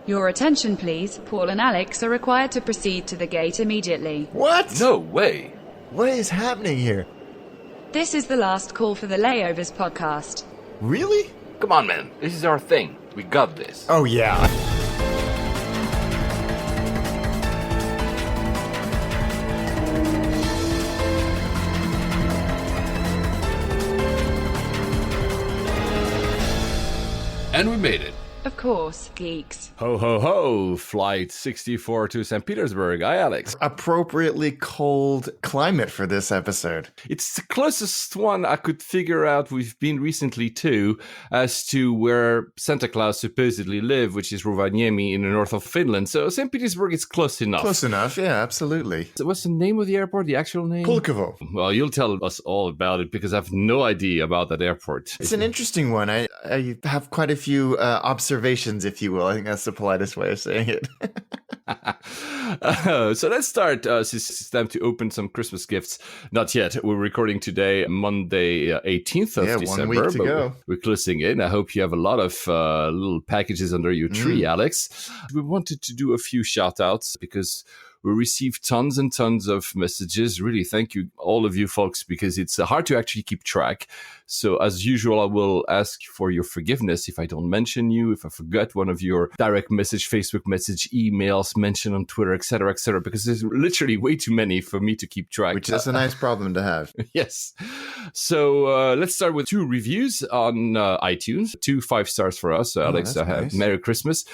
Your attention, please. Paul and Alex are required to proceed to the gate immediately. What? No way. What is happening here? This is the last call for the Layovers podcast. Really? Come on, man. This is our thing. We got this. Oh, yeah. And we made it. Of course, geeks. Ho, ho, ho. Flight 64 to St. Petersburg. Hi, Alex. Appropriately cold climate for this episode. It's the closest one I could figure out we've been recently to as to where Santa Claus supposedly live, which is Rovaniemi in the north of Finland. So St. Petersburg is close enough. Close enough, yeah, absolutely. So what's the name of the airport, the actual name? Pulkovo. Well, you'll tell us all about it because I have no idea about that airport. It's an interesting one. I have quite a few observations, if you will. I think that's the politest way of saying it. So let's start. It's time to open some Christmas gifts. Not yet. We're recording today, Monday, 18th of December. 1 week to go. We're closing in. I hope you have a lot of little packages under your tree, Alex. We wanted to do a few shout outs because we received tons and tons of messages. Really, thank you, all of you folks, because it's hard to actually keep track. So as usual, I will ask for your forgiveness if I don't mention you, if I forgot one of your direct message, Facebook message, emails, mention on Twitter, etc., because there's literally way too many for me to keep track. Which is a nice problem to have. Yes. So let's start with 2 reviews on iTunes. 2 5 stars for us. Alex, that's nice. Merry Christmas.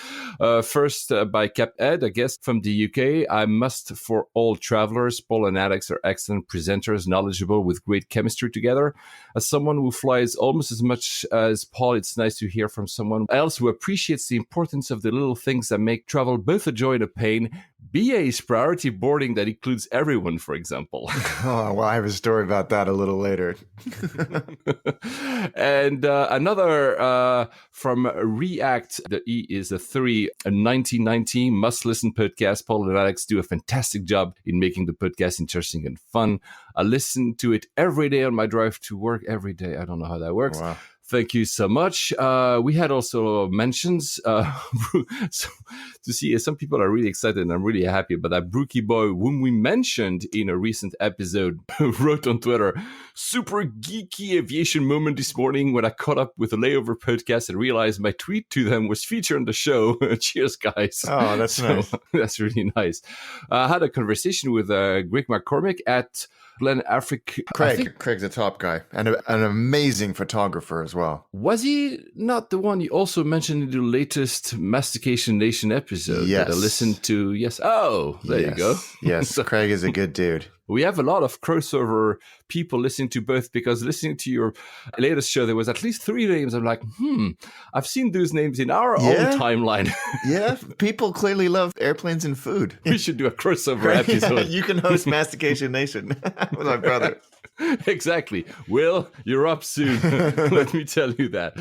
First by Cap Ed, I guess, from the UK. I must for all travelers. Paul and Alex are excellent presenters, knowledgeable with great chemistry together. As someone who flies almost as much as Paul, it's nice to hear from someone else who appreciates the importance of the little things that make travel both a joy and a pain. BA's priority boarding that includes everyone, for example. Oh, well, I have a story about that a little later. And another from React, the E is a 3, a 1990 must-listen podcast. Paul and Alex do a fantastic job in making the podcast interesting and fun. I listen to it every day on my drive to work every day. I don't know how that works. Wow. Thank you so much. We had also mentions so to see some people are really excited and I'm really happy about that. Brookie Boy, whom we mentioned in a recent episode, wrote on Twitter, super geeky aviation moment this morning when I caught up with the Layover podcast and realized my tweet to them was featured on the show. Cheers, guys. Oh, that's nice. That's really nice. I had a conversation with Greg McCormick at Glen Africa. Craig's a top guy and an amazing photographer as well. Was he not the one you also mentioned in the latest Mastication Nation episode Yes. that I listened to? Yes. Oh, there you go. Yes, Craig is a good dude. We have a lot of crossover people listening to both because listening to your latest show, there was at least 3 names. I'm like, I've seen those names in our own timeline. Yeah, people clearly love airplanes and food. We should do a crossover episode. Yeah, you can host Mastication Nation with my brother. Exactly. Will, you're up soon. Let me tell you that.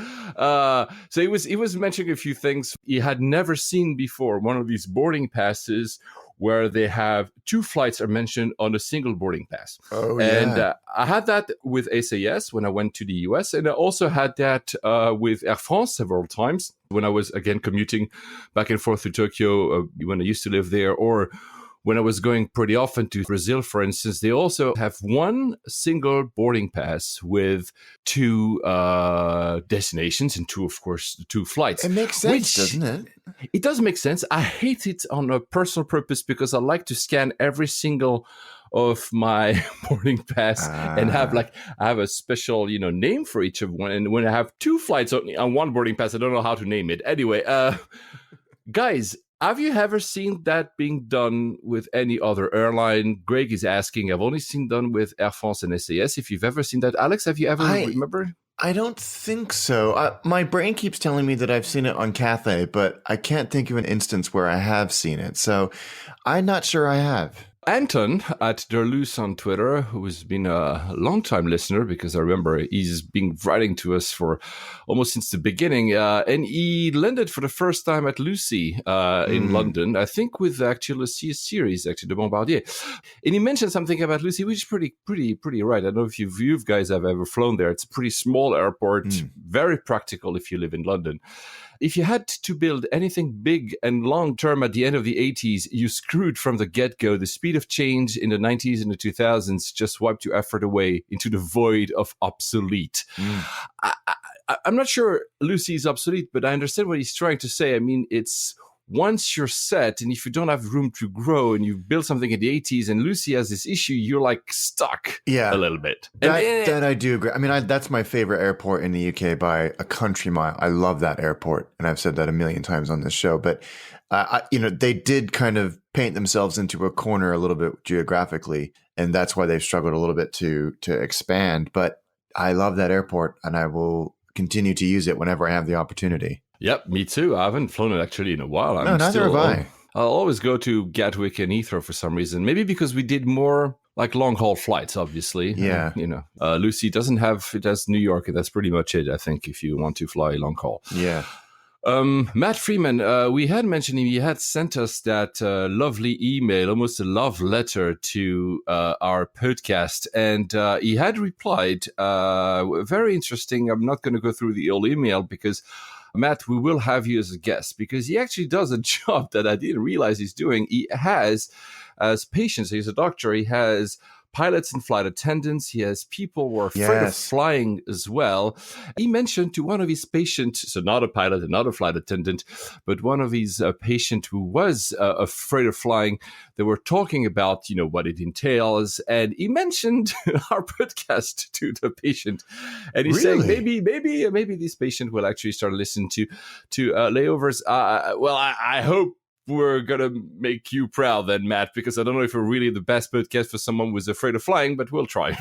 So he was mentioning a few things he had never seen before. One of these boarding passes where they have 2 flights are mentioned on a single boarding pass. Oh, yeah. And I had that with SAS when I went to the US. And I also had that with Air France several times when I was, again, commuting back and forth to Tokyo when I used to live there, or when I was going pretty often to Brazil, for instance. They also have 1 single boarding pass with 2 destinations and 2, of course, 2 flights. It makes sense, doesn't it? It does make sense. I hate it on a personal purpose because I like to scan every single of my boarding pass and have I have a special name for each of one. And when I have 2 flights on 1 boarding pass, I don't know how to name it. Anyway, guys, have you ever seen that being done with any other airline? Greg is asking. I've only seen done with Air France and SAS. If you've ever seen that, Alex, have you ever remember? I don't think so. My brain keeps telling me that I've seen it on Cathay, but I can't think of an instance where I have seen it. So I'm not sure I have. Anton at Derloose on Twitter, who has been a long-time listener, because I remember he's been writing to us for almost since the beginning, and he landed for the first time at Lucy in London, I think with actually a series, actually, the Bombardier. And he mentioned something about Lucy, which is pretty right. I don't know if you guys have ever flown there. It's a pretty small airport, very practical if you live in London. if you had to build anything big and long-term at the end of the 80s, you screwed from the get-go. The speed of change in the 90s and the 2000s just wiped your effort away into the void of obsolete. I'm not sure Lucy is obsolete, but I understand what he's trying to say. I mean, it's once you're set, and if you don't have room to grow, and you've built something in the 80s, and Lucy has this issue, you're like stuck a little bit. That I do agree. I mean, that's my favorite airport in the UK by a country mile. I love that airport, and I've said that a million times on this show. But they did kind of paint themselves into a corner a little bit geographically, and that's why they've struggled a little bit to expand. But I love that airport, and I will continue to use it whenever I have the opportunity. Yep, me too. I haven't flown it actually in a while. No, neither have I. I'll always go to Gatwick and Heathrow for some reason. Maybe because we did more like long haul flights, obviously. Yeah. Lucy doesn't have, it has New York, and that's pretty much it, I think, if you want to fly long haul. Yeah. Matt Freeman, we had mentioned him. He had sent us that lovely email, almost a love letter to our podcast. And he had replied, very interesting. I'm not going to go through the old email because, Matt, we will have you as a guest because he actually does a job that I didn't realize he's doing. He has, as patients, he's a doctor, he has pilots and flight attendants. He has people who are afraid of flying as well. He mentioned to one of his patients, so not a pilot and not a flight attendant, but one of his patients who was afraid of flying, they were talking about, what it entails. And he mentioned our podcast to the patient. And he's saying, maybe this patient will actually start listening to Layovers. I hope we're going to make you proud then, Matt, because I don't know if we're really the best podcast for someone who's afraid of flying, but we'll try.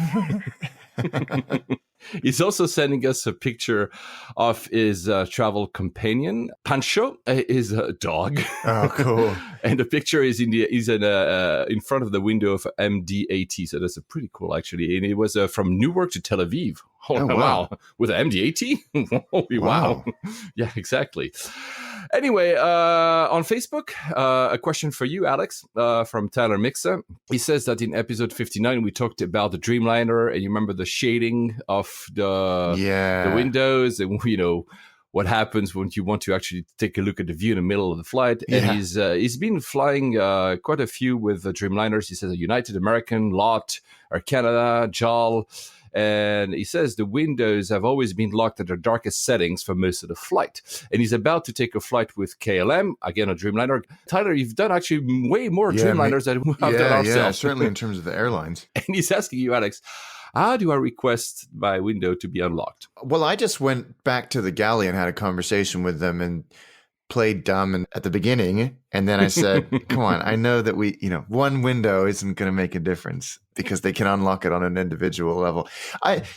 He's also sending us a picture of his travel companion, Pancho, his dog. Oh, cool. And the picture is in front of the window of MD-80. So that's pretty cool, actually. And it was from Newark to Tel Aviv. Oh, wow. With an MD-80? Holy wow. Yeah, exactly. Anyway, on Facebook, a question for you, Alex, from Tyler Mixa. He says that in episode 59, we talked about the Dreamliner, and you remember the shading of the windows, and what happens when you want to actually take a look at the view in the middle of the flight. And he's been flying quite a few with the Dreamliners. He says a United American, LOT, Air Canada, JAL. And he says the windows have always been locked at their darkest settings for most of the flight. And he's about to take a flight with KLM, again, a Dreamliner. Tyler, you've done actually way more Dreamliners than we've done ourselves. Yeah, certainly in terms of the airlines. And he's asking you, Alex, how do I request my window to be unlocked? Well, I just went back to the galley and had a conversation with them and played dumb at the beginning. And then I said, come on, I know that one window isn't going to make a difference because they can unlock it on an individual level.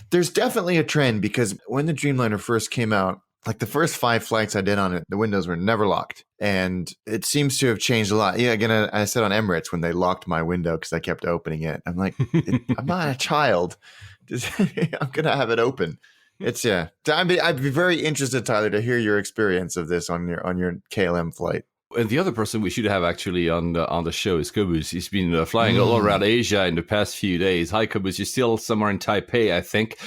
There's definitely a trend because when the Dreamliner first came out, like the first 5 flights I did on it, the windows were never locked. And it seems to have changed a lot. Yeah, again, I said on Emirates when they locked my window because I kept opening it. I'm like, I'm not a child. I'm going to have it open. I'd be very interested, Tyler, to hear your experience of this on your KLM flight. And the other person we should have actually on the show is Kobus. He's been flying all around Asia in the past few days. Hi, Kobus. You're still somewhere in Taipei, I think.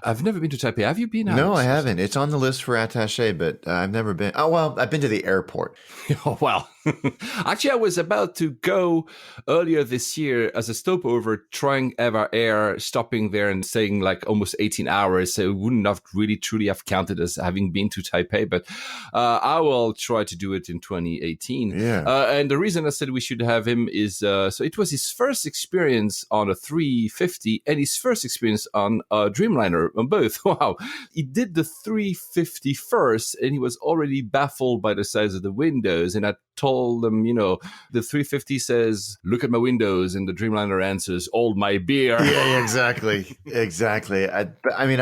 I've never been to Taipei. Have you been? No, I haven't. It's on the list for attaché, but I've never been. Oh, well, I've been to the airport. Oh, wow. Actually, I was about to go earlier this year as a stopover, trying Eva Air, stopping there and staying like almost 18 hours. So it wouldn't have really truly have counted as having been to Taipei, but I will try to do it in 2018. Yeah. And the reason I said we should have him is, so it was his first experience on a 350 and his first experience on a Dreamliner, on both. Wow. He did the 350 first and he was already baffled by the size of the windows. And I told them, the 350 says, look at my windows. And the Dreamliner answers, hold my beer. Yeah, exactly. Exactly. I mean,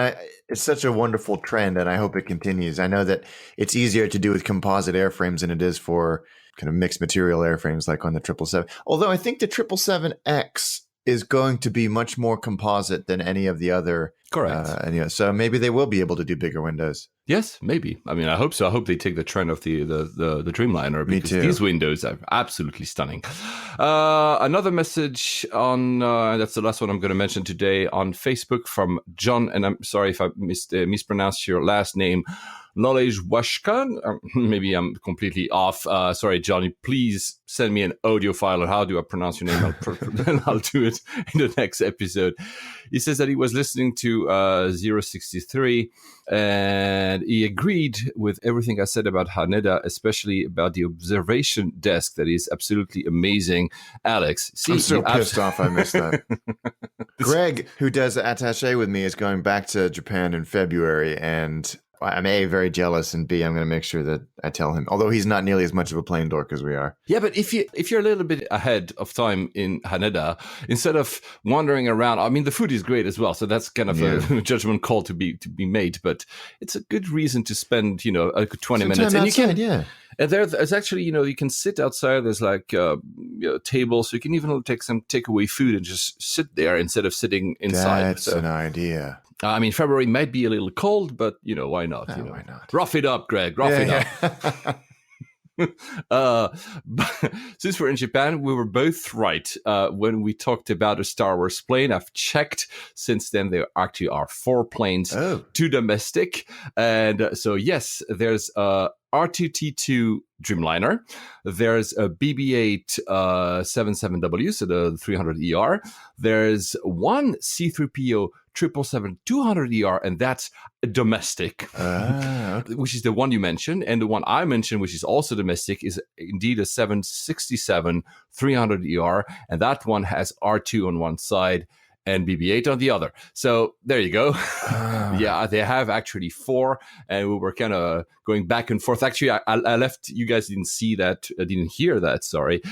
it's such a wonderful trend and I hope it continues. I know that it's easier to do with composite airframes than it is for kind of mixed material airframes like on the 777. Although I think the 777X is going to be much more composite than any of the other Correct. And so maybe they will be able to do bigger windows. Yes, maybe. I mean, I hope so. I hope they take the trend of the Dreamliner, because these windows are absolutely stunning. Another message on that's the last one I'm going to mention today, on Facebook from John, and I'm sorry if I mispronounced your last name, Knowledge Washkan. Maybe I'm completely off. Sorry, Johnny. Please send me an audio file on how do I pronounce your name, and I'll do it in the next episode. He says that he was listening to 063, and he agreed with everything I said about Haneda, especially about the observation desk. That is absolutely amazing. Alex, I'm so pissed off I missed that. Greg, who does the attaché with me, is going back to Japan in February, and I'm A, very jealous, and B, I'm going to make sure that I tell him, although he's not nearly as much of a plane dork as we are. Yeah, but if you're a little bit ahead of time in Haneda, instead of wandering around, I mean, the food is great as well, so that's kind of a judgment call to be made, but it's a good reason to spend, 20 minutes. And outside, yeah. And there's actually, you can sit outside. There's like tables, so you can even take some takeaway food and just sit there instead of sitting inside. That's an idea. I mean, February might be a little cold, but, why not? Why not? Rough it up, Greg. Rough it up. Since we're in Japan, we were both right when we talked about a Star Wars plane. I've checked since then. There actually are 4 planes, 2 domestic. And so, yes, there's a R2-T2 Dreamliner. There's a BB-8 77W, so the 300ER. There's one C-3PO 777-200ER, and that's domestic, which is the one you mentioned. And the one I mentioned, which is also domestic, is indeed a 767 300ER, and that one has R2 on one side and BB-8 on the other. So there you go. Yeah, they have actually 4, and we were kind of going back and forth. Actually, I left, you guys didn't hear that, sorry,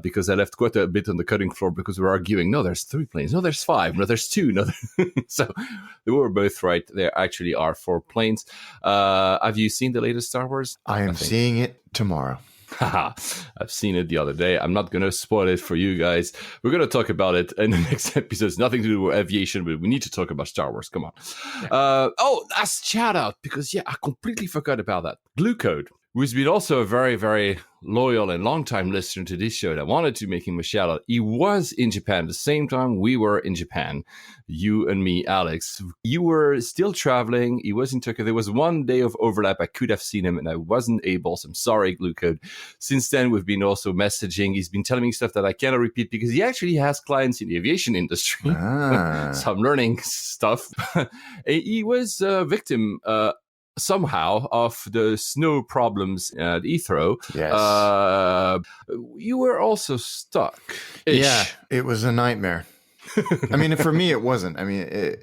because I left quite a bit on the cutting floor because we were arguing, no, there's 3 planes, no, there's 5, no, there's 2, no. So we were both right. There actually are 4 planes. Have you seen the latest Star Wars? I am seeing it tomorrow. I've seen it the other day. I'm not going to spoil it for you guys. We're going to talk about it in the next episode. It's nothing to do with aviation, but we need to talk about Star Wars. Come on. Yeah. That's shout out, because, I completely forgot about that. Glue Code, who's been also a very, very loyal and long-time listener to this show, that wanted to make him a shout out. He was in Japan the same time we were in Japan. You and me, Alex. You were still traveling. He was in Turkey. There was one day of overlap. I could have seen him, and I wasn't able. So I'm sorry, Glue Code. Since then, we've been also messaging. He's been telling me stuff that I cannot repeat because he actually has clients in the aviation industry. So I'm learning stuff. He was a victim somehow of the snow problems at Heathrow. Yes. You were also stuck. Yeah, it was a nightmare. I mean, for me, it wasn't. I mean,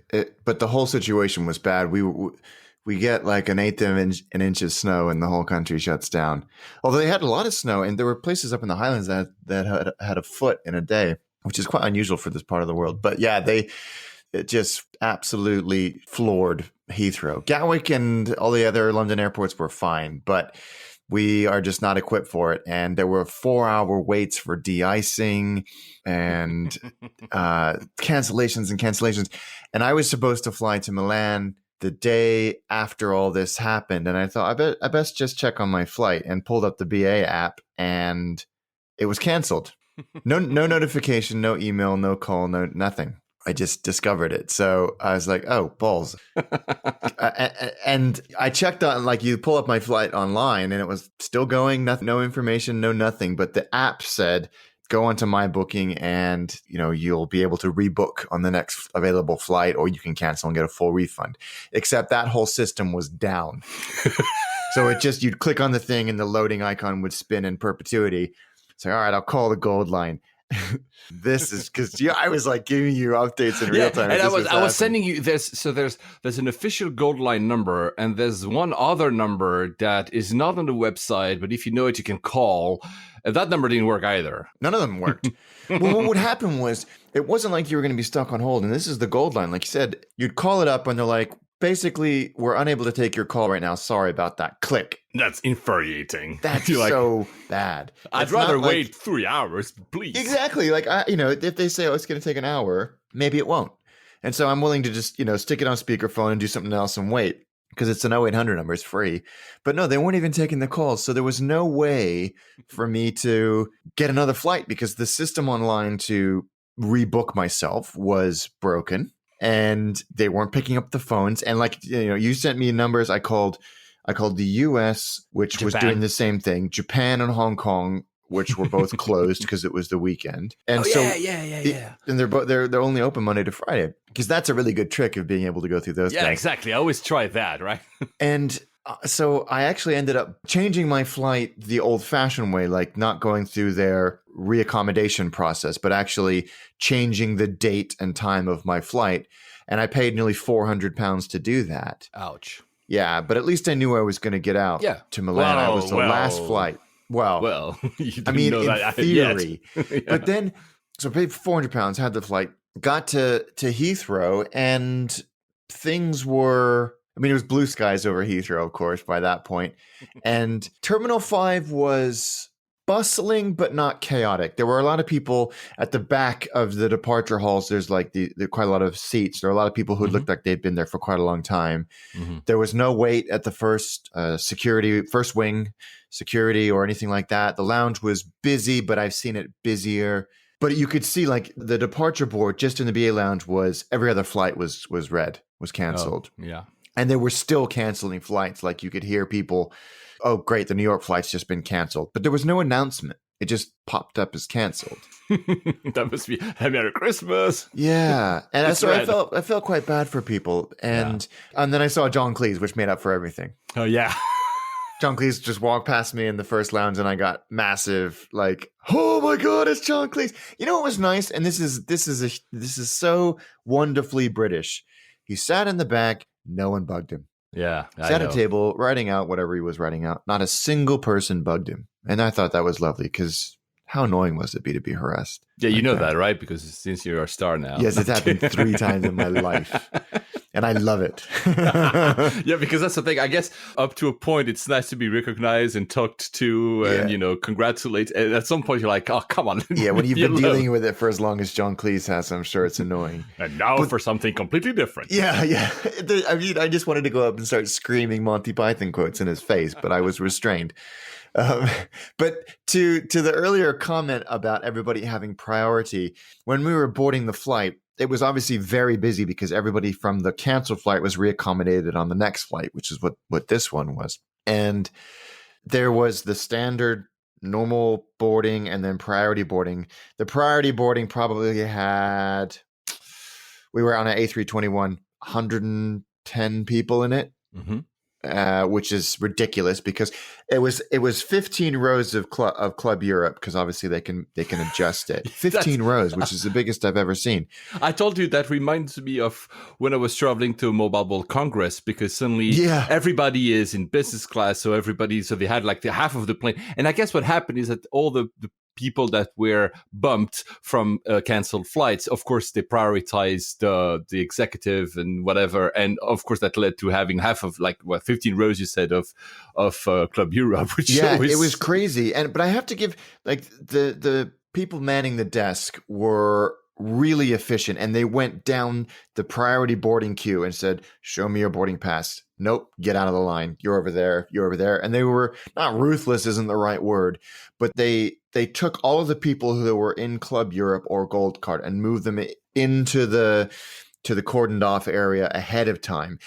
but the whole situation was bad. We get like an eighth of an inch of snow, and the whole country shuts down. Although they had a lot of snow, and there were places up in the Highlands that had a foot in a day, which is quite unusual for this part of the world. But yeah, it just absolutely floored Heathrow. Gatwick and all the other London airports were fine, but we are just not equipped for it. And there were 4-hour waits for de-icing and cancellations. And I was supposed to fly to Milan the day after all this happened. And I thought, I best just check on my flight, and pulled up the BA app, and it was canceled. No notification, no email, no call, no nothing. I just discovered it. So I was like, oh, balls. And I checked on, like, you pull up my flight online, and it was still going, no information, no nothing. But the app said, go onto my booking, and, you'll be able to rebook on the next available flight, or you can cancel and get a full refund. Except that whole system was down. So you'd click on the thing, and the loading icon would spin in perpetuity. So, all right, I'll call the Gold Line. This is because I was like giving you updates in real time. And I was sending you there's an official Gold Line number, and there's one other number that is not on the website, but if you know it, you can call. And that number didn't work either. None of them worked. Well, what would happen was, it wasn't like you were going to be stuck on hold. And this is the Gold Line. Like you said, you'd call it up, and they're like, basically, we're unable to take your call right now. Sorry about that. Click. That's infuriating. That's so bad. I'd rather wait 3 hours, please. Exactly. Like, if they say, it's going to take an hour, maybe it won't. And so I'm willing to just, stick it on speakerphone and do something else and wait because it's an 0800 number. It's free. But no, they weren't even taking the calls. So there was no way for me to get another flight because the system online to rebook myself was broken and they weren't picking up the phones. And you sent me numbers. I called the US, which was doing the same thing. Japan and Hong Kong, which were both closed because it was the weekend. And and they're only open Monday to Friday because that's a really good trick of being able to go through those. Yeah, exactly. I always try that, right? And so I actually ended up changing my flight the old-fashioned way, like not going through their reaccommodation process, but actually changing the date and time of my flight. And I paid nearly £400 to do that. Ouch. Yeah, but at least I knew I was going to get out to Milan. It was the last flight. Well, I mean, in theory. Yeah. But then, so I paid £400, had the flight, got to Heathrow, and things were, it was blue skies over Heathrow, of course, by that point. And Terminal 5 was bustling, but not chaotic. There were a lot of people at the back of the departure halls. There's quite a lot of seats. There are a lot of people who looked like they'd been there for quite a long time. Mm-hmm. There was no wait at the first wing security or anything like that. The lounge was busy, but I've seen it busier. But you could see the departure board just in the BA lounge was every other flight was canceled. Oh, yeah. And they were still canceling flights. Like you could hear people, oh, great, the New York flight's just been canceled. But there was no announcement. It just popped up as canceled. That must be Merry Christmas. Yeah. And so I felt quite bad for people. And then I saw John Cleese, which made up for everything. Oh, yeah. John Cleese just walked past me in the first lounge and I got massive, oh my God, it's John Cleese. You know what was nice? And this is so wonderfully British. He sat in the back. No one bugged him. Yeah. Sat at a table, writing out whatever he was writing out. Not a single person bugged him. And I thought that was lovely because how annoying was it to be harassed? Yeah, you know that, right? Because since you're a star now. Yes, it's happened 3 times in my life. And I love it. Yeah, because that's the thing. I guess up to a point, it's nice to be recognized and talked to and, congratulate. And at some point, you're like, oh, come on. Yeah, when you've been dealing with it for as long as John Cleese has, I'm sure it's annoying. And now for something completely different. Yeah. I just wanted to go up and start screaming Monty Python quotes in his face, but I was restrained. But to the earlier comment about everybody having priority, when we were boarding the flight, it was obviously very busy because everybody from the canceled flight was reaccommodated on the next flight, which is what this one was. And there was the standard normal boarding and then priority boarding. The priority boarding probably had, we were on an A321, 110 people in it. Mm-hmm. Which is ridiculous because it was 15 rows of Club Europe because obviously they can adjust it. 15 rows, which is the biggest I've ever seen. I told you that reminds me of when I was traveling to Mobile World Congress because suddenly everybody is in business class, so they had the half of the plane. And I guess what happened is that all the people that were bumped from canceled flights, of course, they prioritized the executive and whatever. And of course, that led to having half of 15 rows, you said, of Club Europe, which it was crazy. But I have to give the people manning the desk were really efficient and they went down the priority boarding queue and said, show me your boarding pass. Nope, get out of the line. You're over there. You're over there. And they were not ruthless isn't the right word, but they took all of the people who were in Club Europe or Gold Card and moved them into the cordoned off area ahead of time.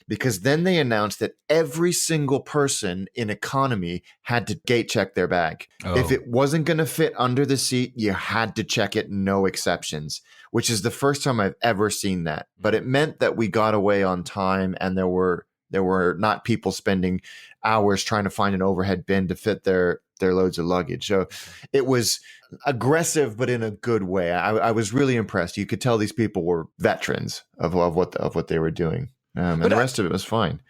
Because then they announced that every single person in economy had to gate check their bag. Oh. If it wasn't going to fit under the seat, you had to check it, no exceptions, which is the first time I've ever seen that. But it meant that we got away on time and there were not people spending hours trying to find an overhead bin to fit their loads of luggage. So it was aggressive, but in a good way. I was really impressed. You could tell these people were veterans of what they were doing. And the rest of it was fine.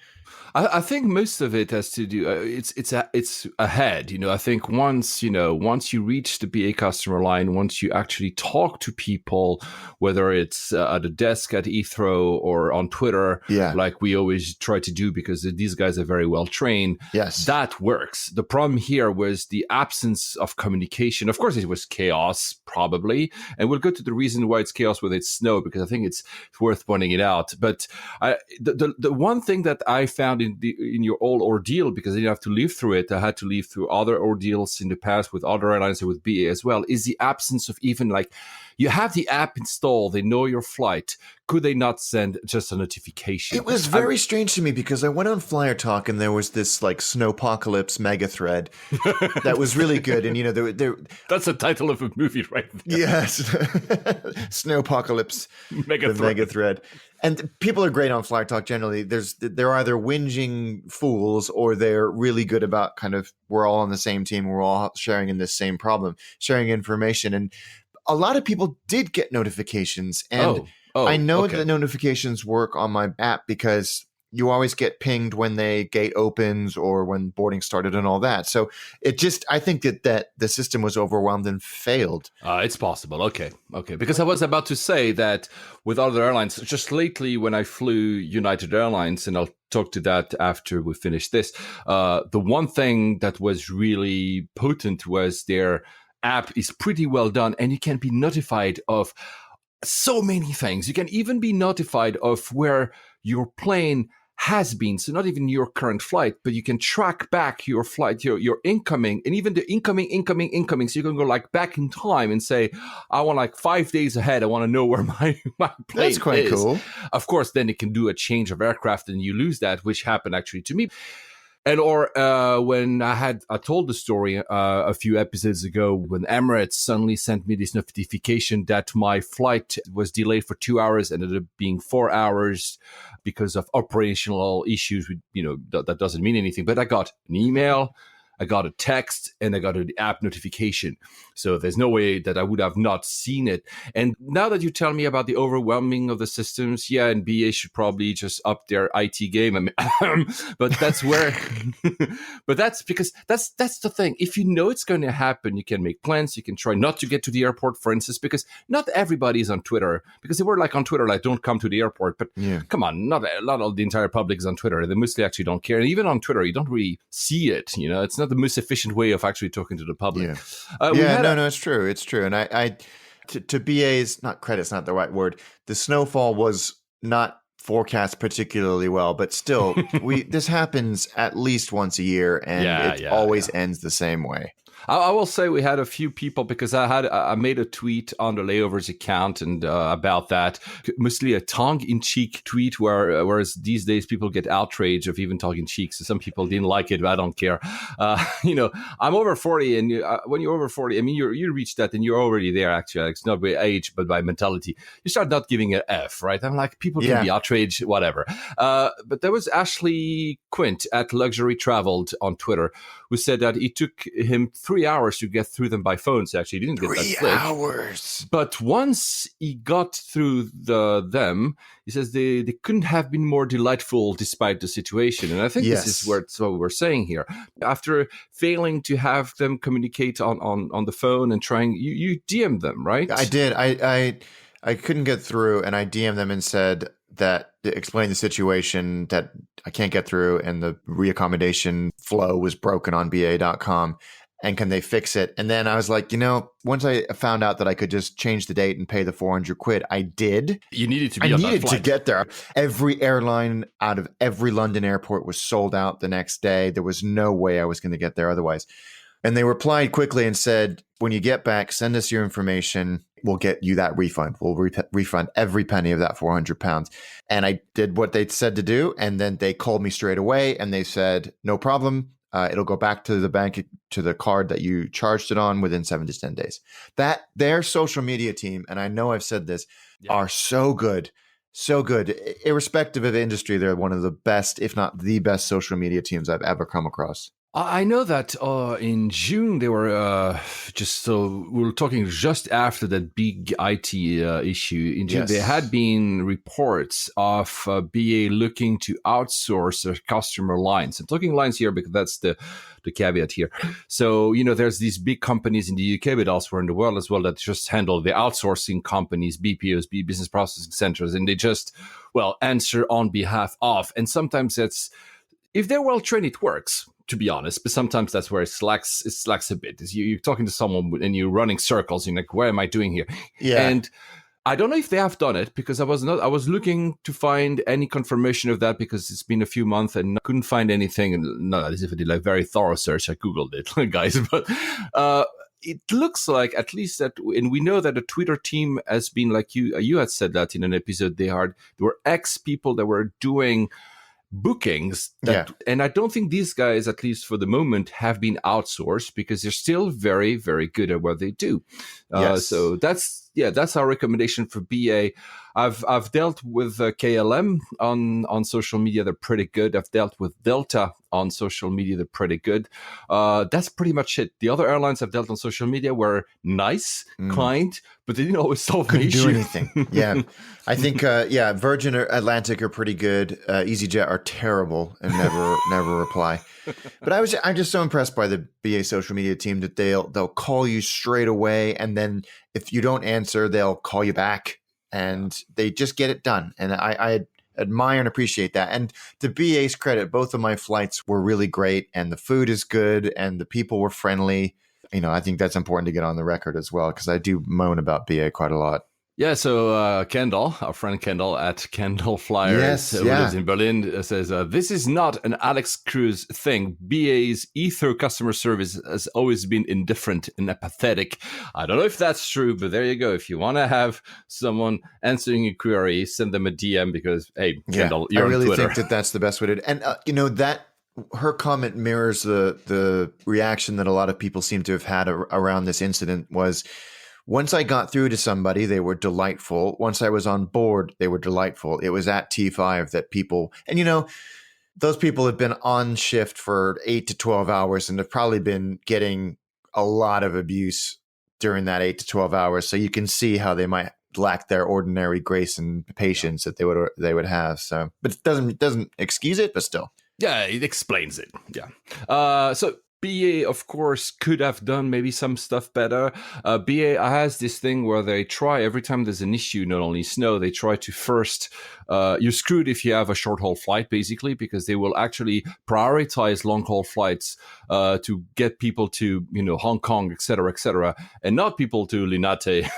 I think most of it has to do. It's ahead. I think once you reach the BA customer line, once you actually talk to people, whether it's at a desk at Heathrow or on Twitter, Yeah. like we always try to do, because these guys are very well trained. Yes. That works. The problem here was the absence of communication. Of course, it was chaos, probably, and we'll go to the reason why it's chaos with its snow, because I think it's worth pointing it out. But the one thing that I found in your whole ordeal, because I didn't have to live through it, I had to live through other ordeals in the past with other airlines and with BA as well, is the absence of even like, you have the app installed, they know your flight. Could they not send just a notification? It was very strange to me because I went on Flyer Talk and there was this like Snowpocalypse mega thread that was really good. And, there that's the title of a movie right there. Yes. Snowpocalypse mega thread. And people are great on Flyer Talk generally. They're either whinging fools or they're really good about kind of, we're all on the same team. We're all sharing in this same problem, sharing information. And a lot of people did get notifications. And I know that the notifications work on my app because you always get pinged when the gate opens or when boarding started and all that. So I think that the system was overwhelmed and failed. It's possible. Okay. Because I was about to say that with other airlines, just lately when I flew United Airlines, and I'll talk to that after we finish this, the one thing that was really potent was their app is pretty well done, and you can be notified of so many things. You can even be notified of where your plane has been. So not even your current flight, but you can track back your flight, your incoming, and even the incoming. So you can go like back in time and say, I want like 5 days ahead. I want to know where my plane is. That's quite cool. Of course, then it can do a change of aircraft and you lose that, which happened actually to me. And when I told the story a few episodes ago, when Emirates suddenly sent me this notification that my flight was delayed for 2 hours, ended up being 4 hours because of operational issues. That doesn't mean anything. But I got an email, I got a text, and I got an app notification. So there's no way that I would have not seen it. And now that you tell me about the overwhelming of the systems, and BA should probably just up their IT game. I mean, but that's where, but that's because that's the thing. If you know it's going to happen, you can make plans. You can try not to get to the airport, for instance, because not everybody is on Twitter. Because they were like on Twitter, like, don't come to the airport. But come on, not all the entire public is on Twitter. They mostly actually don't care. And even on Twitter, you don't really see it. It's not the most efficient way of actually talking to the public. No, it's true. It's true. And I to BA's, not credit's not the right word. The snowfall was not forecast particularly well, but still, this happens at least once a year, and it always ends the same way. I will say we had a few people, because I made a tweet on the Layovers account and about that, mostly a tongue-in-cheek tweet, whereas these days people get outraged of even tongue-in-cheek. So some people didn't like it, but I don't care. I'm over 40, and when you're over 40, I mean, you reach that, and you're already there. Actually, it's not by age, but by mentality. You start not giving an F, right? I'm like, people can be outraged, whatever. But there was Ashley Quint at Luxury Traveled on Twitter, who said that it took him 3 hours to get through them by phone. So actually, he didn't get that quick. 3 hours. But once he got through them, he says they couldn't have been more delightful despite the situation. And I think this is what we're saying here. After failing to have them communicate on the phone and trying, you DM'd them, right? I did. I couldn't get through, and I DM'd them and said that, explain the situation, that I can't get through, and the reaccommodation flow was broken on BA.com. And can they fix it? And then I was like, once I found out that I could just change the date and pay the 400 quid, I did. You needed to be on that flight. I needed to get there. Every airline out of every London airport was sold out the next day. There was no way I was going to get there otherwise. And they replied quickly and said, when you get back, send us your information. We'll get you that refund. We'll refund every penny of that £400. And I did what they said to do. And then they called me straight away and they said, no problem. It'll go back to the bank, to the card that you charged it on within 7 to 10 days. That their social media team, and I know I've said this, are so good. So good. Irrespective of industry, they're one of the best, if not the best social media teams I've ever come across. I know that in June they were we were talking just after that big IT issue. In June, there had been reports of BA looking to outsource their customer lines. I'm talking lines here because that's the caveat here. So, there's these big companies in the UK, but elsewhere in the world as well, that just handle the outsourcing companies, BPOs, business processing centers, and they just, answer on behalf of. And sometimes if they're well trained, it works, to be honest. But sometimes that's where it slacks a bit. You're talking to someone and you're running circles. You're like, what am I doing here? Yeah. And I don't know if they have done it, because I was looking to find any confirmation of that, because it's been a few months and I couldn't find anything. And not as if I did a very thorough search. I Googled it, guys. But it looks like, at least that, and we know that the Twitter team has been, like you had said that in an episode, there were ex people that were doing bookings and I don't think these guys, at least for the moment, have been outsourced, because they're still very, very good at what they do. So that's our recommendation for BA. I've dealt with KLM on social media. They're pretty good. I've dealt with Delta on social media. They're pretty good. That's pretty much it. The other airlines I've dealt on social media were nice, kind, but they didn't always solve the issue. Couldn't do anything. Yeah. I think, Virgin or Atlantic are pretty good. EasyJet are terrible and never reply. But I'm just so impressed by the BA social media team that they'll call you straight away, and then if you don't answer, they'll call you back, and they just get it done. And I admire and appreciate that. And to BA's credit, both of my flights were really great, and the food is good, and the people were friendly. I think that's important to get on the record as well, because I do moan about BA quite a lot. Yeah, so Kendall, our friend Kendall at Kendall Flyers, who lives in Berlin, says, this is not an Alex Cruz thing. BA's Heathrow customer service has always been indifferent and apathetic. I don't know if that's true, but there you go. If you want to have someone answering a query, send them a DM, because, hey, Kendall, you're on Twitter. I really think that's the best way to do it. And, that her comment mirrors the reaction that a lot of people seem to have had around this incident. Was, once I got through to somebody, they were delightful. Once I was on board, they were delightful. It was at T5 that people, and those people have been on shift for 8 to 12 hours and have probably been getting a lot of abuse during that 8 to 12 hours. So you can see how they might lack their ordinary grace and patience that they would have. So, but it doesn't excuse it, but still. Yeah, it explains it. Yeah. So BA, of course, could have done maybe some stuff better. BA has this thing where they try, every time there's an issue, not only snow, they try to first, you're screwed if you have a short-haul flight, basically, because they will actually prioritize long-haul flights to get people to, Hong Kong, et cetera, and not people to Linate,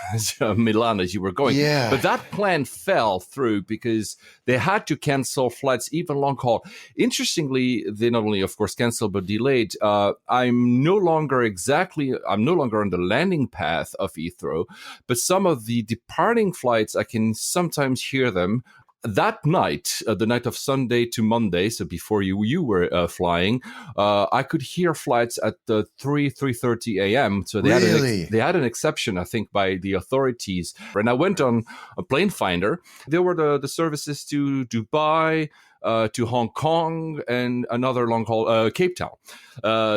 Milan, as you were going. Yeah. But that plan fell through because they had to cancel flights, even long-haul. Interestingly, they not only, of course, canceled, but delayed. I'm no longer on the landing path of Heathrow, but some of the departing flights, I can sometimes hear them. That night, the night of Sunday to Monday, so before you were flying, I could hear flights at 3:30 a.m. So they had an exception, I think, by the authorities. And I went on a plane finder. There were the services to Dubai, to Hong Kong, and another long haul, Cape Town.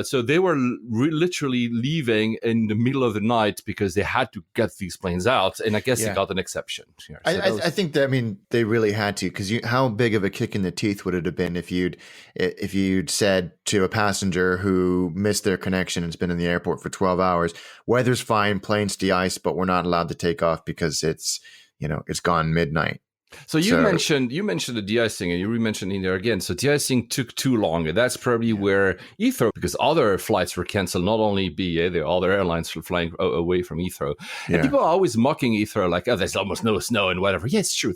So they were literally leaving in the middle of the night because they had to get these planes out. And I guess they got an exception. Here. So I think that, they really had to, because how big of a kick in the teeth would it have been if you'd said to a passenger who missed their connection and's been in the airport for 12 hours, weather's fine, plane's de-iced, but we're not allowed to take off because it's gone midnight. So you mentioned the de-icing, and you re-mentioned in there again. So de-icing took too long, and that's probably where Heathrow, because other flights were canceled, not only BA, there are other airlines were flying away from Heathrow. And people are always mocking Heathrow, like, oh, there's almost no snow and whatever. Yeah, it's true.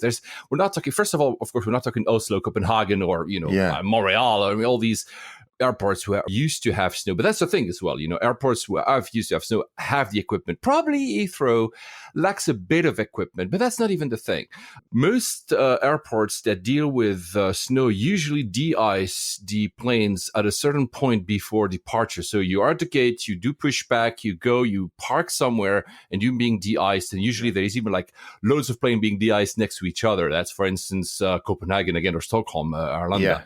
We're not talking, first of all, of course, we're not talking Oslo, Copenhagen, or Montreal, or all these airports who are used to have snow. But that's the thing as well. Airports who are used to have snow have the equipment. Probably Heathrow lacks a bit of equipment, but that's not even the thing. Most airports that deal with snow usually de-ice the planes at a certain point before departure. So you are at the gate, you do push back, you go, you park somewhere, and you're being de-iced. And usually there's even like loads of planes being de-iced next to each other. That's, for instance, Copenhagen again, or Stockholm, Arlanda.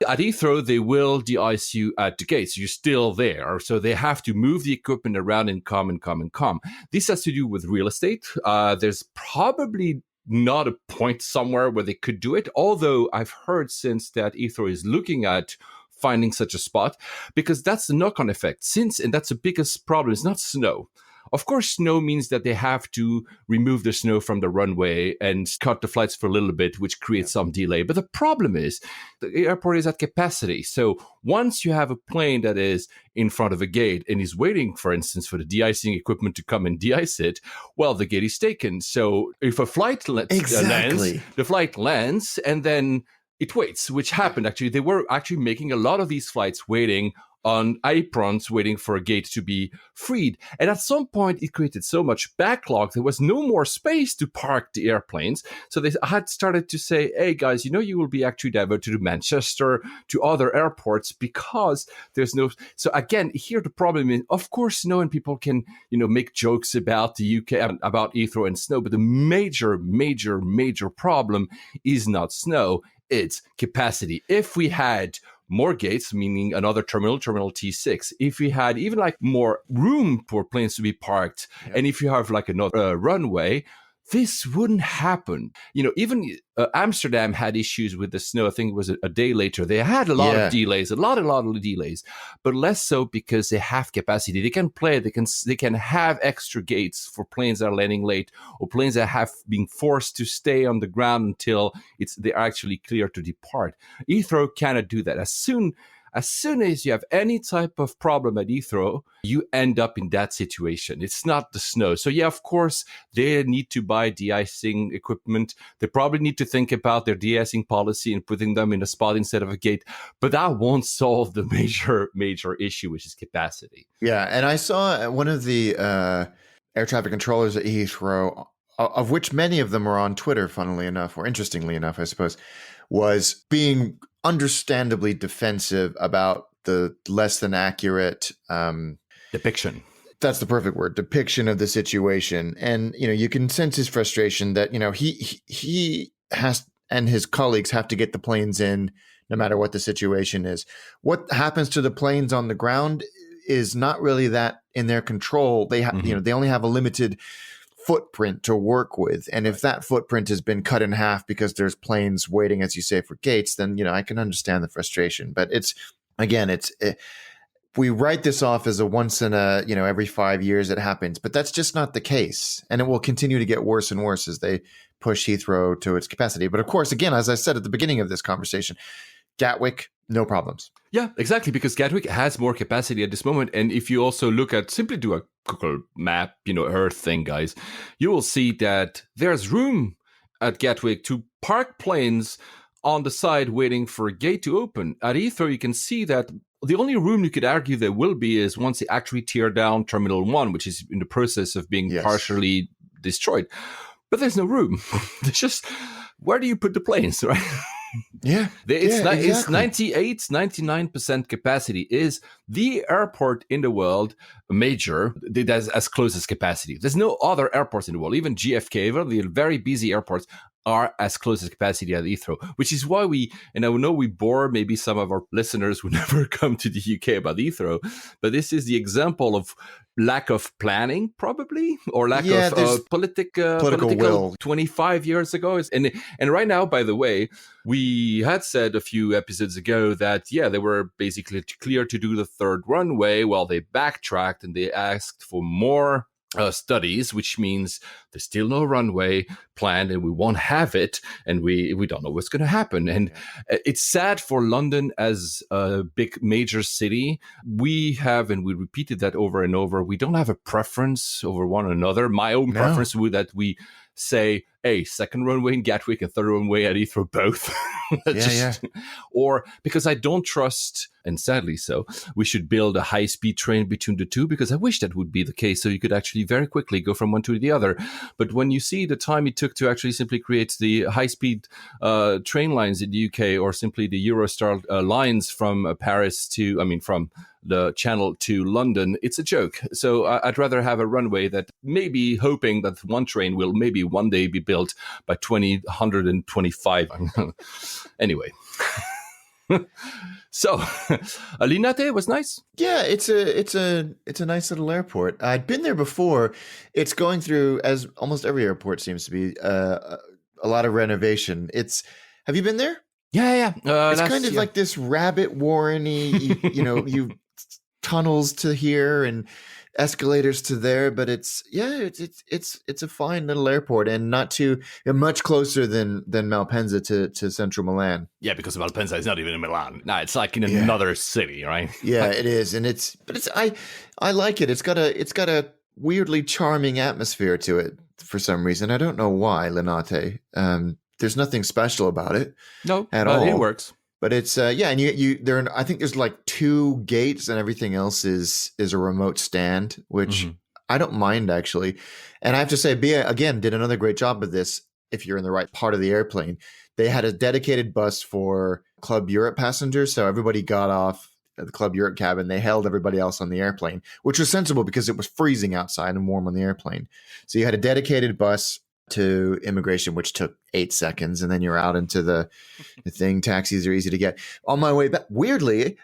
At Heathrow, they will de-ice you at the gates. You're still there. So they have to move the equipment around and come. This has to do with real estate. There's probably not a point somewhere where they could do it, although I've heard since that Heathrow is looking at finding such a spot, because that's the knock-on effect. And that's the biggest problem, it's not snow. Of course, snow means that they have to remove the snow from the runway and cut the flights for a little bit, which creates some delay. But the problem is the airport is at capacity. So once you have a plane that is in front of a gate and is waiting, for instance, for the de-icing equipment to come and de-ice it, well, the gate is taken. So if a flight lands, the flight lands and then it waits, which happened actually. They were actually making a lot of these flights waiting on aprons, waiting for a gate to be freed. And at some point, it created so much backlog, there was no more space to park the airplanes. So they had started to say, hey, guys, you will be actually diverted to Manchester, to other airports, because there's no... So again, here the problem is, of course, snow, and people can, make jokes about the UK, about Heathrow and snow, but the major problem is not snow, it's capacity. If we had more gates, meaning another terminal T6, if we had even more room for planes to be parked, and if you have another runway, this wouldn't happen. Even Amsterdam had issues with the snow. I think it was a day later. They had a lot of delays, a lot of delays, but less so because they have capacity. They can play. They can have extra gates for planes that are landing late, or planes that have been forced to stay on the ground until they're actually clear to depart. Heathrow cannot do that. As soon as you have any type of problem at Heathrow, you end up in that situation. It's not the snow. So of course, they need to buy de-icing equipment. They probably need to think about their de-icing policy and putting them in a spot instead of a gate. But that won't solve the major issue, which is capacity. Yeah, and I saw one of the air traffic controllers at Heathrow, of which many of them are on Twitter, funnily enough, or interestingly enough, I suppose, was being understandably defensive about the less than accurate depiction. That's the perfect word, depiction of the situation. And, you can sense his frustration that, he has, and his colleagues have to get the planes in no matter what the situation is. What happens to the planes on the ground is not really that in their control. They have, they only have a limited footprint to work with. And if that footprint has been cut in half because there's planes waiting, as you say, for gates, then, I can understand the frustration. But we write this off as a once in a, every 5 years it happens, but that's just not the case. And it will continue to get worse and worse as they push Heathrow to its capacity. But of course, again, as I said at the beginning of this conversation, Gatwick, no problems. Yeah, exactly, because Gatwick has more capacity at this moment. And if you also look at, simply do a Google map, Earth thing, guys, you will see that there's room at Gatwick to park planes on the side waiting for a gate to open. At Heathrow, you can see that the only room you could argue there will be is once they actually tear down Terminal 1, which is in the process of being partially destroyed. But there's no room. There's just, where do you put the planes, right? Yeah, it's 98, 99% capacity. Is the airport in the world major that has as close as capacity? There's no other airports in the world. Even JFK, the very busy airports, are as close as capacity at Heathrow, which is why and I know we bore maybe some of our listeners who never come to the UK about Heathrow, but this is the example of lack of planning, probably, or lack of political will 25 years ago. And right now, by the way, we had said a few episodes ago that, they were basically clear to do the third runway. Well, they backtracked and they asked for more studies, which means there's still no runway planned and we won't have it, and we don't know what's going to happen. And it's sad for London as a big major city. We have, and we repeated that over and over, we don't have a preference over one another. My own preference would that we say, hey, second runway in Gatwick and third runway at Heathrow both. Or because I don't trust, and sadly so, we should build a high-speed train between the two, because I wish that would be the case, so you could actually very quickly go from one to the other. But when you see the time it took to actually simply create the high-speed train lines in the UK, or simply the Eurostar lines from Paris to, from the Channel to London, it's a joke. So I'd rather have a runway that maybe hoping that one train will maybe one day be built by 2125. Anyway. So, Linate was nice. Yeah, it's a nice little airport. I'd been there before. It's going through, as almost every airport seems to be, a lot of renovation. Have you been there? Yeah. It's kind of like this rabbit warren-y, you tunnels to here and escalators to there, but it's a fine little airport and much closer than Malpensa to central Milan. Yeah, because Malpensa is not even in Milan. No, it's like in another city, right? Yeah, it is, and I like it. It's got a weirdly charming atmosphere to it for some reason. I don't know why, Linate. There's nothing special about it. No, at all. It works. But it's and I think there's like 2 gates and everything else is a remote stand, which I don't mind actually. And I have to say, BA again did another great job of this. If you're in the right part of the airplane, they had a dedicated bus for Club Europe passengers, so everybody got off at the Club Europe cabin. They held everybody else on the airplane, which was sensible because it was freezing outside and warm on the airplane. So you had a dedicated bus to immigration, which took 8 seconds, and then you're out into the thing. Taxis are easy to get. On my way back, weirdly,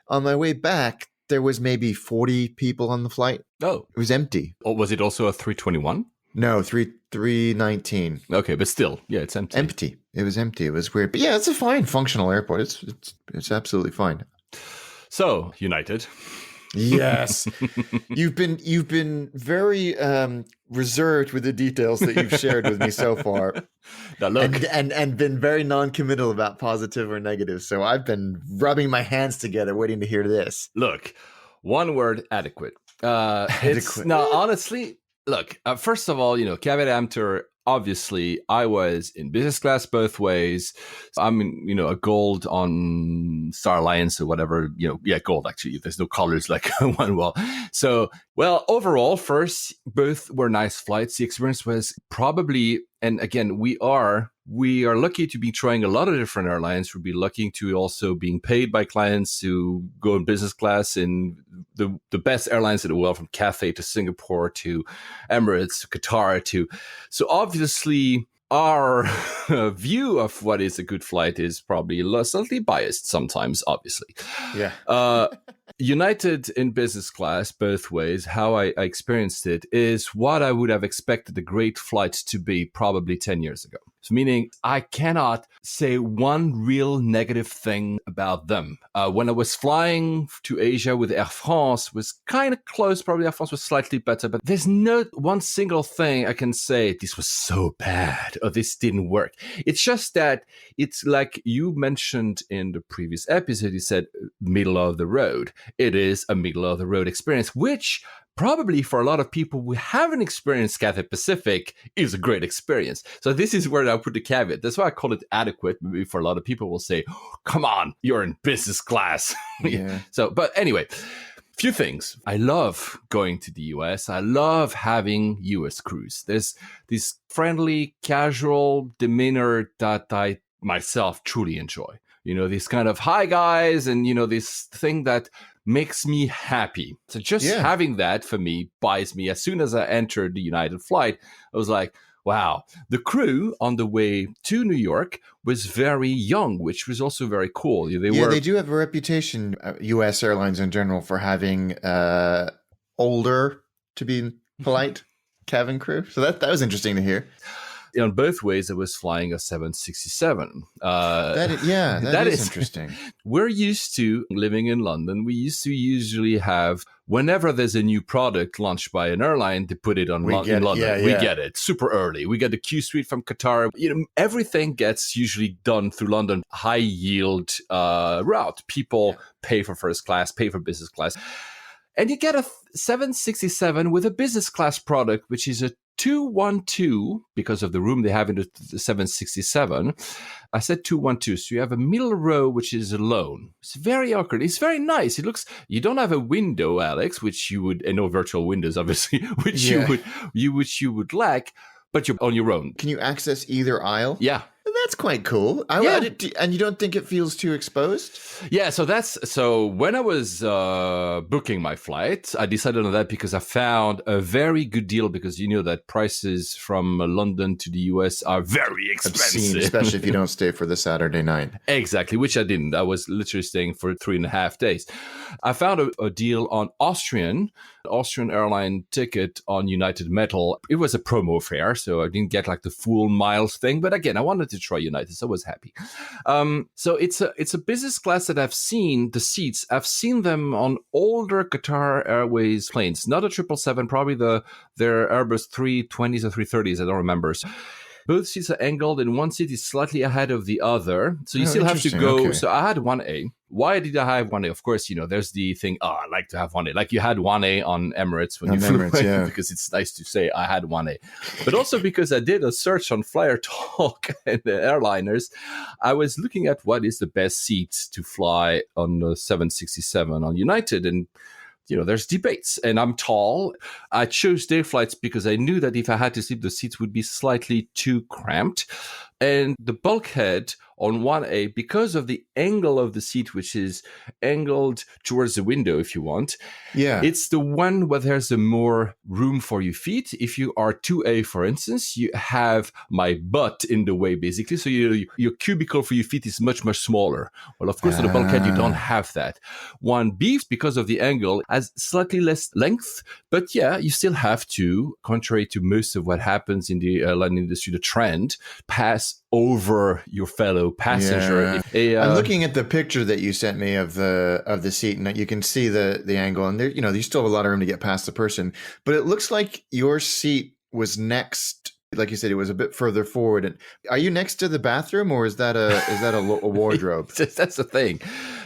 there was maybe 40 people on the flight. Oh, it was empty. Or was it also a 321? No, 319. Okay, but still, yeah, it's empty. Empty. It was empty. It was weird, but yeah, it's a fine functional airport. It's absolutely fine. So, United. Yes, you've been very reserved with the details that you've shared with me so far. Now look, and been very non-committal about positive or negative. So I've been rubbing my hands together, waiting to hear this. Look, one word: adequate. Adequate. No, honestly, look. First of all, caveat emptor. Obviously, I was in business class both ways. I'm in, a gold on Star Alliance or whatever, gold actually. There's no colors like one well. So, overall, first, both were nice flights. The experience was probably, and again, we are lucky to be trying a lot of different airlines. We'll be lucky to also being paid by clients to go in business class in the best airlines in the world, from Cathay to Singapore to Emirates to Qatar so obviously our view of what is a good flight is probably slightly biased sometimes, obviously. Yeah. United in business class, both ways, how I experienced it is what I would have expected a great flight to be probably 10 years ago. So meaning I cannot say one real negative thing about them. When I was flying to Asia with Air France, was kind of close. Probably Air France was slightly better, but there's no one single thing I can say, this was so bad or this didn't work. It's just that it's like you mentioned in the previous episode, you said middle of the road. It is a middle of the road experience, which probably for a lot of people who haven't experienced Cathay Pacific is a great experience. So this is where I put the caveat. That's why I call it adequate. Maybe for a lot of people will say, oh, come on, you're in business class. Yeah. So, but anyway, few things. I love going to the US. I love having US crews. There's this friendly, casual demeanor that I myself truly enjoy. This kind of hi guys and, this thing that makes me happy. So just having that for me buys me. As soon as I entered the United flight, I was like, wow. The crew on the way to New York was very young, which was also very cool. They do have a reputation, U.S. airlines in general, for having older, to be polite, cabin crew. So that was interesting to hear. On both ways, I was flying a 767. That is interesting. We're used to living in London. We used to usually have, whenever there's a new product launched by an airline, they put it on in London. We get it super early. We get the Q Suite from Qatar. Everything gets usually done through London. High yield route. People pay for first class, pay for business class. And you get a 767 with a business class product, which is a 212 because of the room they have in the 767. I said 212. So you have a middle row, which is alone. It's very awkward. It's very nice. It looks, you don't have a window, Alex, which you would, and no virtual windows, obviously, which you would lack, but you're on your own. Can you access either aisle? Yeah. that's quite cool. And you don't think it feels too exposed? Yeah, so when I was booking my flight, I decided on that because I found a very good deal, because you know that prices from London to the US are very expensive. Obscene, especially if you don't stay for the Saturday night. Exactly, which I didn't. I was literally staying for 3.5 days. I found a deal on Austrian airline ticket on United Metal. It was a promo fare, so I didn't get like the full miles thing. But again, I wanted to try United, so I was happy. So it's a business class that I've seen the seats. I've seen them on older Qatar Airways planes, not a 777, probably their Airbus 320s or 330s. I don't remember. So both seats are angled, and one seat is slightly ahead of the other. So you still have to go. Okay. So I had 1A. Why did I have 1A? Of course, there's the thing, I like to have 1A. Like you had 1A on Emirates when you flew away, yeah. Because it's nice to say I had 1A. But also because I did a search on Flyer Talk and the airliners. I was looking at what is the best seat to fly on the 767 on United, and there's debates, and I'm tall. I chose day flights because I knew that if I had to sleep, the seats would be slightly too cramped. And the bulkhead on 1A, because of the angle of the seat, which is angled towards the window, if you want, it's the one where there's a more room for your feet. If you are 2A, for instance, you have my butt in the way, basically. So your cubicle for your feet is much, much smaller. Well, of course, on the bulkhead, you don't have that. 1B, because of the angle, has slightly less length. But yeah, you still have to, contrary to most of what happens in the airline industry, the trend, pass over your fellow passenger. Yeah. I'm looking at the picture that you sent me of the seat, and you can see the angle, and there, you still have a lot of room to get past the person. But it looks like your seat was next, like you said, it was a bit further forward. And are you next to the bathroom, or is that a wardrobe? That's the thing.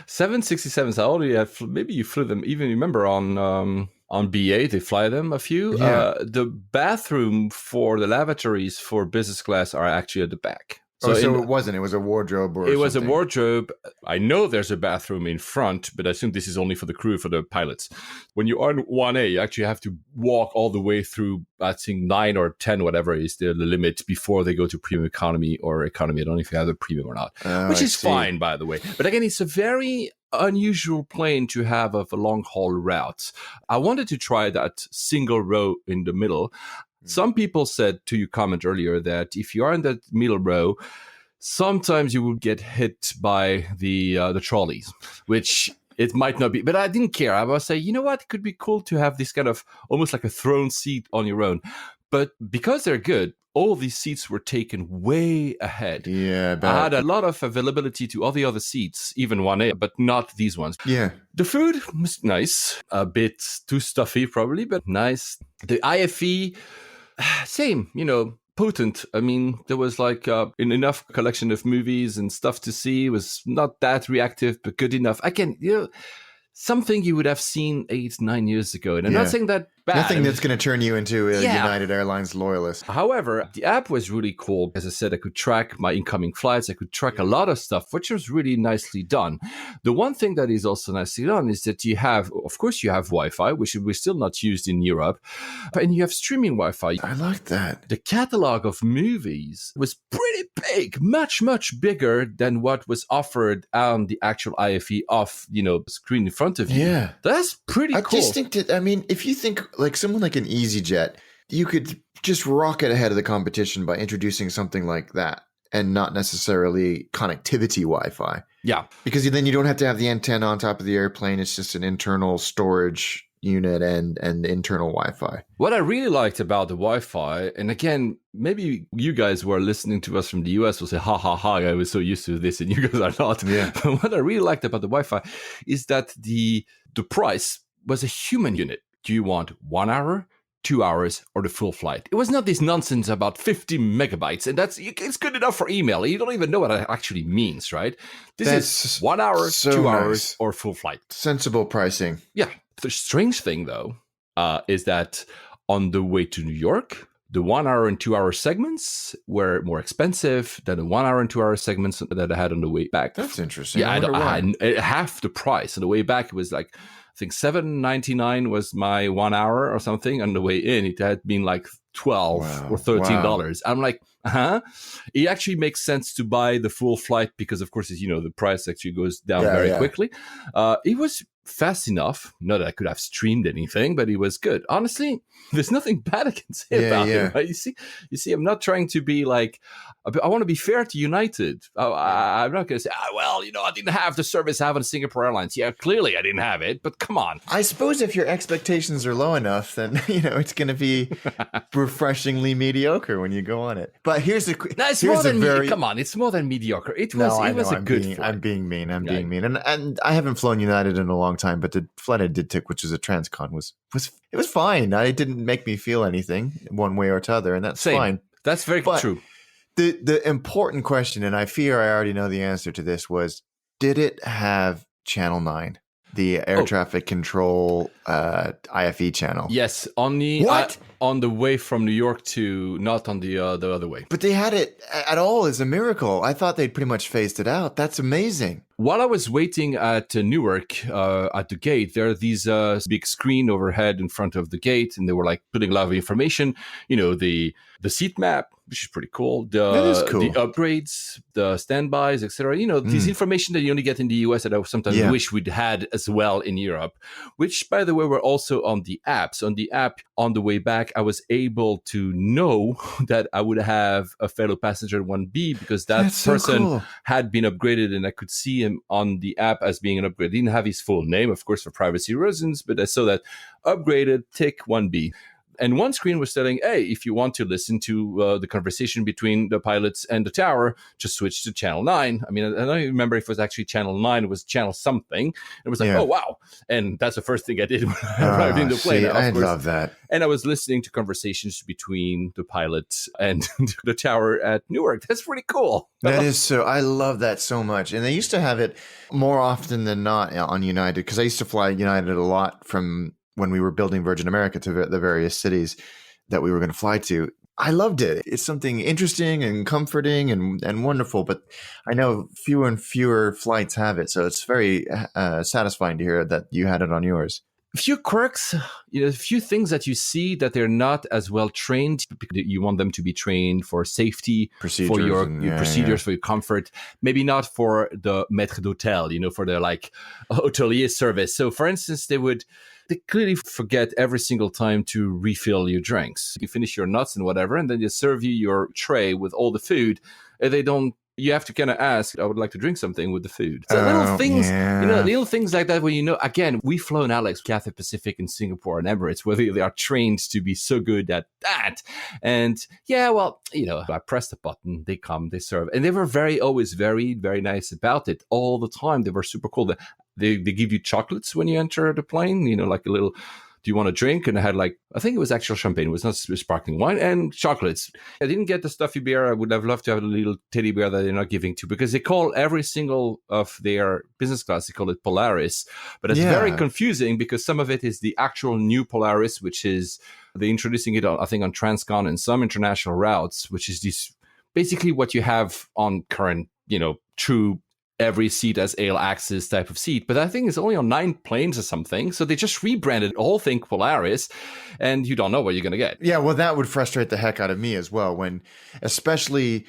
767s, I already have. Maybe you flew them. Even remember on BA, they fly them a few. Yeah. The bathroom for the lavatories for business class are actually at the back. So it wasn't. It was a wardrobe, or it was a wardrobe. I know there's a bathroom in front, but I assume this is only for the crew, for the pilots. When you're on 1A, you actually have to walk all the way through, I think 9 or 10, whatever is the limit, before they go to premium economy or economy. I don't know if you have a premium or not, which is fine, by the way. But again, it's a very unusual plane to have of a long haul route. I wanted to try that single row in the middle. Some people said to your comment earlier that if you are in that middle row, sometimes you will get hit by the trolleys, which it might not be. But I didn't care. I was saying, you know what? It could be cool to have this kind of almost like a throne seat on your own. But because they're good, all these seats were taken way ahead. Yeah, I had a lot of availability to all the other seats, even 1A, but not these ones. Yeah. The food was nice. A bit too stuffy, probably, but nice. The IFE, same, potent. I mean, there was like enough collection of movies and stuff to see. It was not that reactive, but good enough. Again, something you would have seen 8-9 years ago. And I'm not saying that bad. Nothing that's going to turn you into a United Airlines loyalist. However, the app was really cool. As I said, I could track my incoming flights. I could track a lot of stuff, which was really nicely done. The one thing that is also nicely done is that you have Wi-Fi, which we're still not used in Europe, and you have streaming Wi-Fi. I like that. The catalog of movies was pretty big, much, much bigger than what was offered on the actual IFE off, screen in front of you. Yeah. That's pretty cool. I just think that, if you think like someone like an EasyJet, you could just rocket ahead of the competition by introducing something like that and not necessarily connectivity Wi-Fi. Yeah. Because then you don't have to have the antenna on top of the airplane. It's just an internal storage unit and internal Wi-Fi. What I really liked about the Wi-Fi, and again, maybe you guys who are listening to us from the US will say, ha, ha, ha, I was so used to this and you guys are not. Yeah. But what I really liked about the Wi-Fi is that the price was a human unit. Do you want 1 hour, 2 hours, or the full flight? It was not this nonsense about 50 megabytes, and it's good enough for email. You don't even know what it actually means, right? This is 1 hour, so 2 nice. hours, or full flight. Sensible pricing. Yeah. The strange thing, though, is that on the way to New York, the 1 hour and 2 hour segments were more expensive than the 1 hour and 2 hour segments that I had on the way back. That's interesting. Yeah, I had half the price. On the way back, it was like think $7.99 was my 1 hour or something. On the way in, it had been like $12 or $13. I'm like, It actually makes sense to buy the full flight because, of course, as you know, the price actually goes down very quickly. It was fast enough. Not that I could have streamed anything, but it was good. Honestly, there's nothing bad I can say about it. Right? You see, I'm not trying to be like, I want to be fair to United. I'm not going to say, I didn't have the service I have on Singapore Airlines. Yeah, clearly I didn't have it, but come on. I suppose if your expectations are low enough, then, it's going to be refreshingly mediocre when you go on it. But it's more than mediocre. It was a good flight. I'm being mean. And I haven't flown United in a long time, but the flight I did take, which was a transcon, was fine. It didn't make me feel anything one way or t'other, and that's fine. That's very true. The important question, and I fear I already know the answer to this, was, did it have Channel 9? The air traffic control IFE channel. Yes, on the way from New York to, not on the other way. But they had it at all is a miracle. I thought they'd pretty much phased it out. That's amazing. While I was waiting at Newark at the gate, there are these big screen overhead in front of the gate, and they were like putting a lot of information. The seat map, which is pretty cool. That is cool. The upgrades, the standbys, etc. These information that you only get in the US that I sometimes wish we'd had as well in Europe, which, by the way, were also on the apps. On the app, on the way back, I was able to know that I would have a fellow passenger 1B because that person had been upgraded, and I could see him on the app as being an upgrade. He didn't have his full name, of course, for privacy reasons, but I saw that upgraded, tick 1B. And one screen was telling, hey, if you want to listen to the conversation between the pilots and the tower, just switch to channel 9. I mean, I don't even remember if it was actually channel 9. It was channel something. It was like, oh, wow. And that's the first thing I did when I arrived in the plane. I love that. And I was listening to conversations between the pilot and the tower at Newark. That's pretty cool. That is so. I love that so much. And they used to have it more often than not on United, because I used to fly United a lot from when we were building Virgin America to the various cities that we were going to fly to. I loved it. It's something interesting and comforting and wonderful, but I know fewer and fewer flights have it. So it's very satisfying to hear that you had it on yours. A few quirks, a few things that you see that they're not as well trained. You want them to be trained for safety, procedures, for your procedures, for your comfort. Maybe not for the maître d'hôtel, for the hotelier service. So, for instance, they clearly forget every single time to refill your drinks. You finish your nuts and whatever, and then they serve you your tray with all the food. And they don't. You have to kind of ask, I would like to drink something with the food. So little things, little things like that where, again, we've flown Alex, Cathay Pacific in Singapore and Emirates, where they are trained to be so good at that. And I press the button, they come, they serve. And they were always very, very nice about it all the time. They were super cool. They give you chocolates when you enter the plane, like a little, do you want a drink? And I had I think it was actual champagne. It was not sparkling wine, and chocolates. I didn't get the stuffy bear. I would have loved to have a little teddy bear that they're not giving to, because they call every single of their business class, they call it Polaris. But it's very confusing because some of it is the actual new Polaris, which is, they're introducing it, I think, on Transcon and some international routes, which is this basically what you have on current, true every seat as AL access type of seat. But I think it's only on 9 planes or something. So they just rebranded the whole thing Polaris, and you don't know what you're going to get. Yeah, well, that would frustrate the heck out of me as well, especially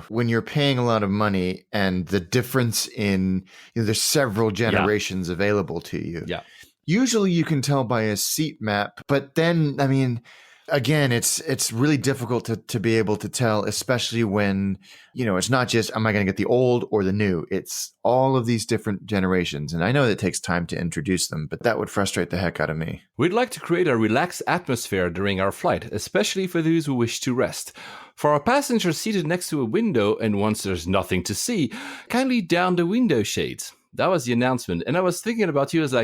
when you're paying a lot of money and the difference in, there's several generations available to you. Yeah. Usually you can tell by a seat map, but then, I mean, again, it's really difficult to be able to tell, especially when, it's not just, am I going to get the old or the new? It's all of these different generations. And I know that it takes time to introduce them, but that would frustrate the heck out of me. We'd like to create a relaxed atmosphere during our flight, especially for those who wish to rest. For our passengers seated next to a window, and once there's nothing to see, kindly down the window shades. That was the announcement. And I was thinking about you as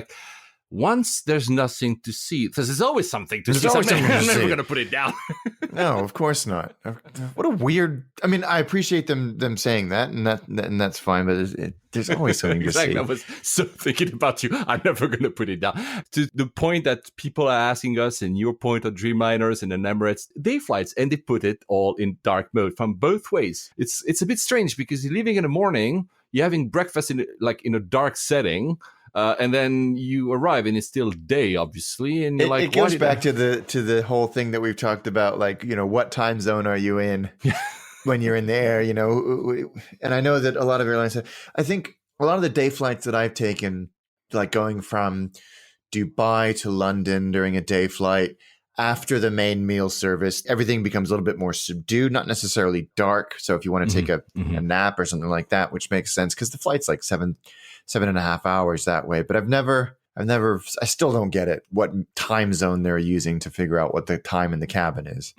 once there's nothing to see, because there's always something to see. I'm never going to put it down. No, of course not. What a weird. I mean, I appreciate them saying that, and that's fine. But there's always something to see. I was so thinking about you. I'm never going to put it down. To the point that people are asking us, and your point of Dreamliners and the Emirates, day flights, and they put it all in dark mode from both ways. It's a bit strange because you're leaving in the morning, you're having breakfast in a dark setting. And then you arrive and it's still day, obviously. And you're like, it goes back to the whole thing that we've talked about, like, what time zone are you in when you're in the air, and I know that a lot of airlines I think a lot of the day flights that I've taken, like going from Dubai to London during a day flight, after the main meal service, everything becomes a little bit more subdued, not necessarily dark. So if you want to take a nap or something like that, which makes sense because the flight's like 7.5 hours that way. But I still don't get it, what time zone they're using to figure out what the time in the cabin is.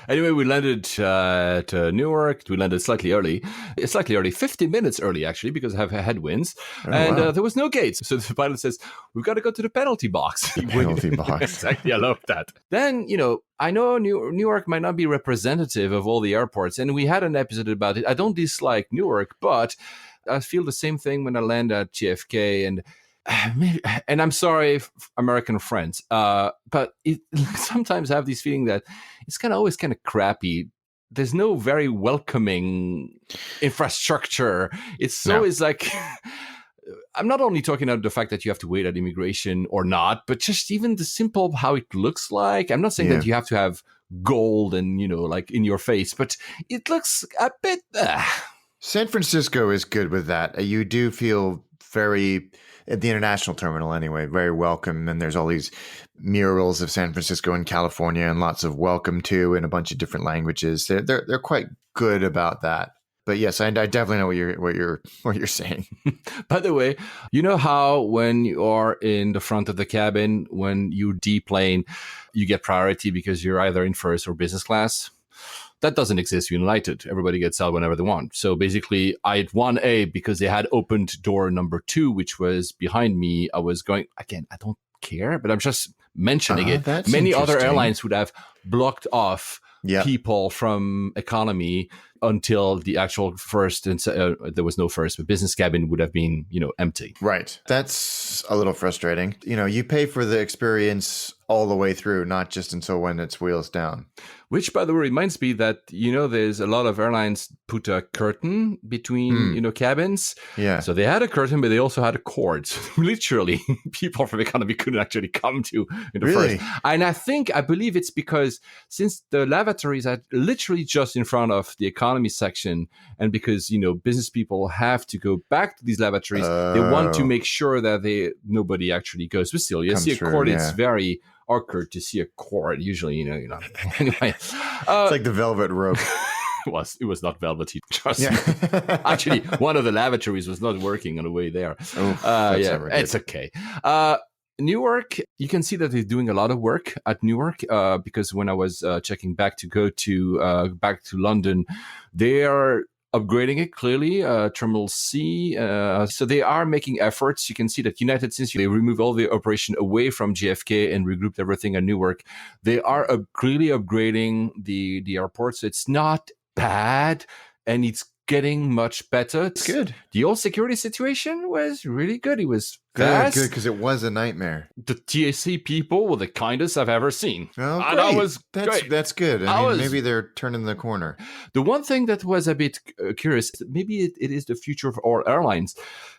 Anyway, we landed to Newark. We landed slightly early, 50 minutes early, actually, because I have headwinds. Wow. There was no gates. So the pilot says, we've got to go to the penalty box. Penalty box. Exactly. I love that. Then, I know Newark might not be representative of all the airports, and we had an episode about it. I don't dislike Newark, but I feel the same thing when I land at JFK, and I'm sorry, American friends, but sometimes I have this feeling that it's always kind of crappy. There's no very welcoming infrastructure. It's always like, I'm not only talking about the fact that you have to wait at immigration or not, but just even the simple how it looks like. I'm not saying that you have to have gold and, like in your face, but it looks a bit... San Francisco is good with that. You do feel very... at the international terminal anyway, very welcome. And there's all these murals of San Francisco and California and lots of welcome to in a bunch of different languages. They're quite good about that. But yes, I definitely know what you're saying. By the way, you know how when you are in the front of the cabin, when you deplane, you get priority because you're either in first or business class? That doesn't exist in United. Everybody gets out whenever they want. So basically, I had 1A because they had opened door number 2, which was behind me. I was going, again, I don't care, but I'm just mentioning it. Many other airlines would have blocked off people from economy until the actual first, and there was no first, but business cabin would have been, empty. Right. That's a little frustrating. You pay for the experience all the way through, not just until when it's wheels down. Which, by the way, reminds me that, there's a lot of airlines put a curtain between, cabins. Yeah. So they had a curtain, but they also had a cord. So literally, people from economy couldn't actually come to the first. And I believe it's because since the lavatories are literally just in front of the economy section, and because, business people have to go back to these lavatories, they want to make sure that nobody actually goes. But still, you see a cord, it's very awkward to see a cord. Usually, anyway. It's like the velvet rope. It was not velvety. Trust me. Actually, one of the lavatories was not working on the way there. It's okay. Newark, you can see that they're doing a lot of work at Newark because when I was checking back to go to back to London, they are upgrading it clearly, Terminal C. So they are making efforts. You can see that United, since they removed all the operation away from JFK and regrouped everything at Newark, they are clearly upgrading the airport. So it's not bad, and it's getting much better. It's good. The old security situation was really good. It was fast. Good, because it was a nightmare. The TAC people were the kindest I've ever seen. Oh, and that was great. That's good. I mean, maybe they're turning the corner. The one thing that was a bit curious, maybe it is the future of all airlines.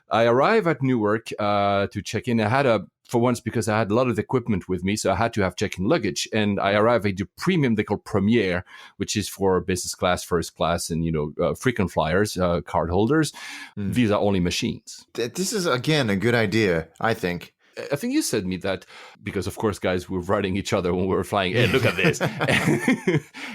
I arrived at Newark to check in. I had for once, because I had a lot of equipment with me, so I had to have check-in luggage. And I arrived at the premium they call Premier, which is for business class, first class, and frequent flyers, card holders. These are only machines. This is, again, a good idea, I think. I think you said me that because, of course, guys, we're writing each other when we were flying. Hey, look at this.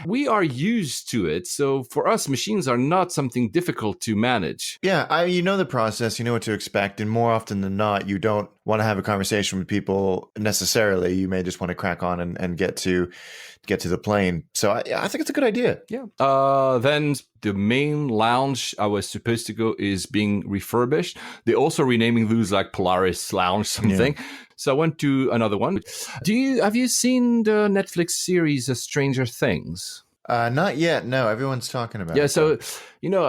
We are used to it. So for us, machines are not something difficult to manage. Yeah, you know the process, you know what to expect. And more often than not, you don't want to have a conversation with people necessarily. You may just want to crack on and get to the plane. So I think it's a good idea. Yeah. Then the main lounge I was supposed to go is being refurbished. They're also renaming those like Polaris Lounge something. Yeah. So I went to another one. Have you seen the Netflix series Stranger Things? Not yet. No, everyone's talking about it. Yeah, so,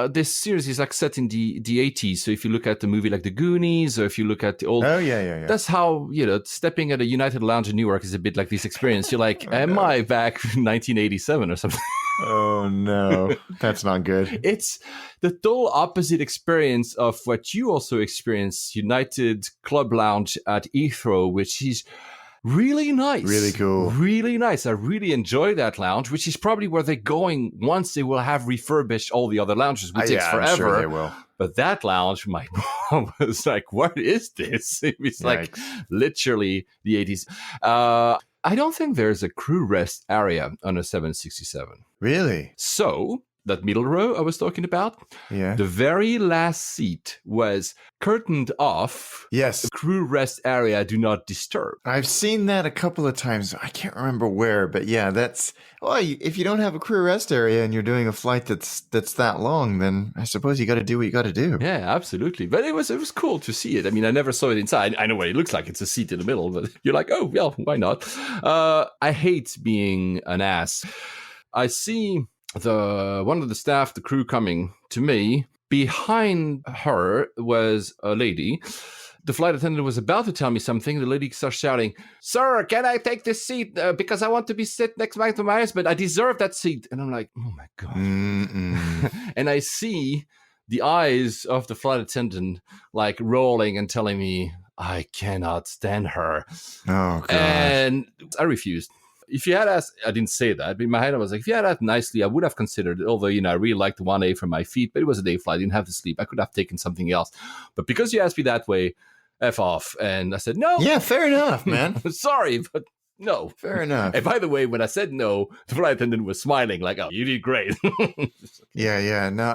this series is like set in the 80s. So if you look at the movie like The Goonies, or if you look at the old... Oh, yeah. That's how, stepping at a United Lounge in Newark is a bit like this experience. You're like, am I back in 1987 or something? Oh no, that's not good. It's the total opposite experience of what you also experienced, United Club Lounge at Heathrow, which is really nice. Really cool. Really nice. I really enjoy that lounge, which is probably where they're going once they will have refurbished all the other lounges, which takes forever. I'm sure they will. But that lounge, my mom was like, what is this? It was like literally the 80s. I don't think there's a crew rest area on a 767. Really? So that middle row I was talking about, the very last seat was curtained off. Yes. The crew rest area, do not disturb. I've seen that a couple of times. I can't remember where, but yeah, that's... Well, if you don't have a crew rest area and you're doing a flight that's that long, then I suppose you got to do what you got to do. Yeah, absolutely. But it was cool to see it. I mean, I never saw it inside. I know what it looks like. It's a seat in the middle, but you're like, oh, well, why not? I hate being an ass. I see one of the staff, the crew coming to me. Behind her was a lady. The flight attendant was about to tell me something. The lady starts shouting, "Sir, can I take this seat? Because I want to be sit next to my husband. I deserve that seat." And I'm like, oh my God. And I see the eyes of the flight attendant like rolling and telling me, I cannot stand her. Oh, God. And I refused. If you had asked, I didn't say that, but in my head I was like, if you had asked nicely, I would have considered it. Although, I really liked the 1A for my feet, but it was a day flight. I didn't have to sleep. I could have taken something else. But because you asked me that way, F off. And I said, no. Yeah, fair enough, man. Sorry, but no. Fair enough. And by the way, when I said no, the flight attendant was smiling like, oh, you did great. Yeah. No,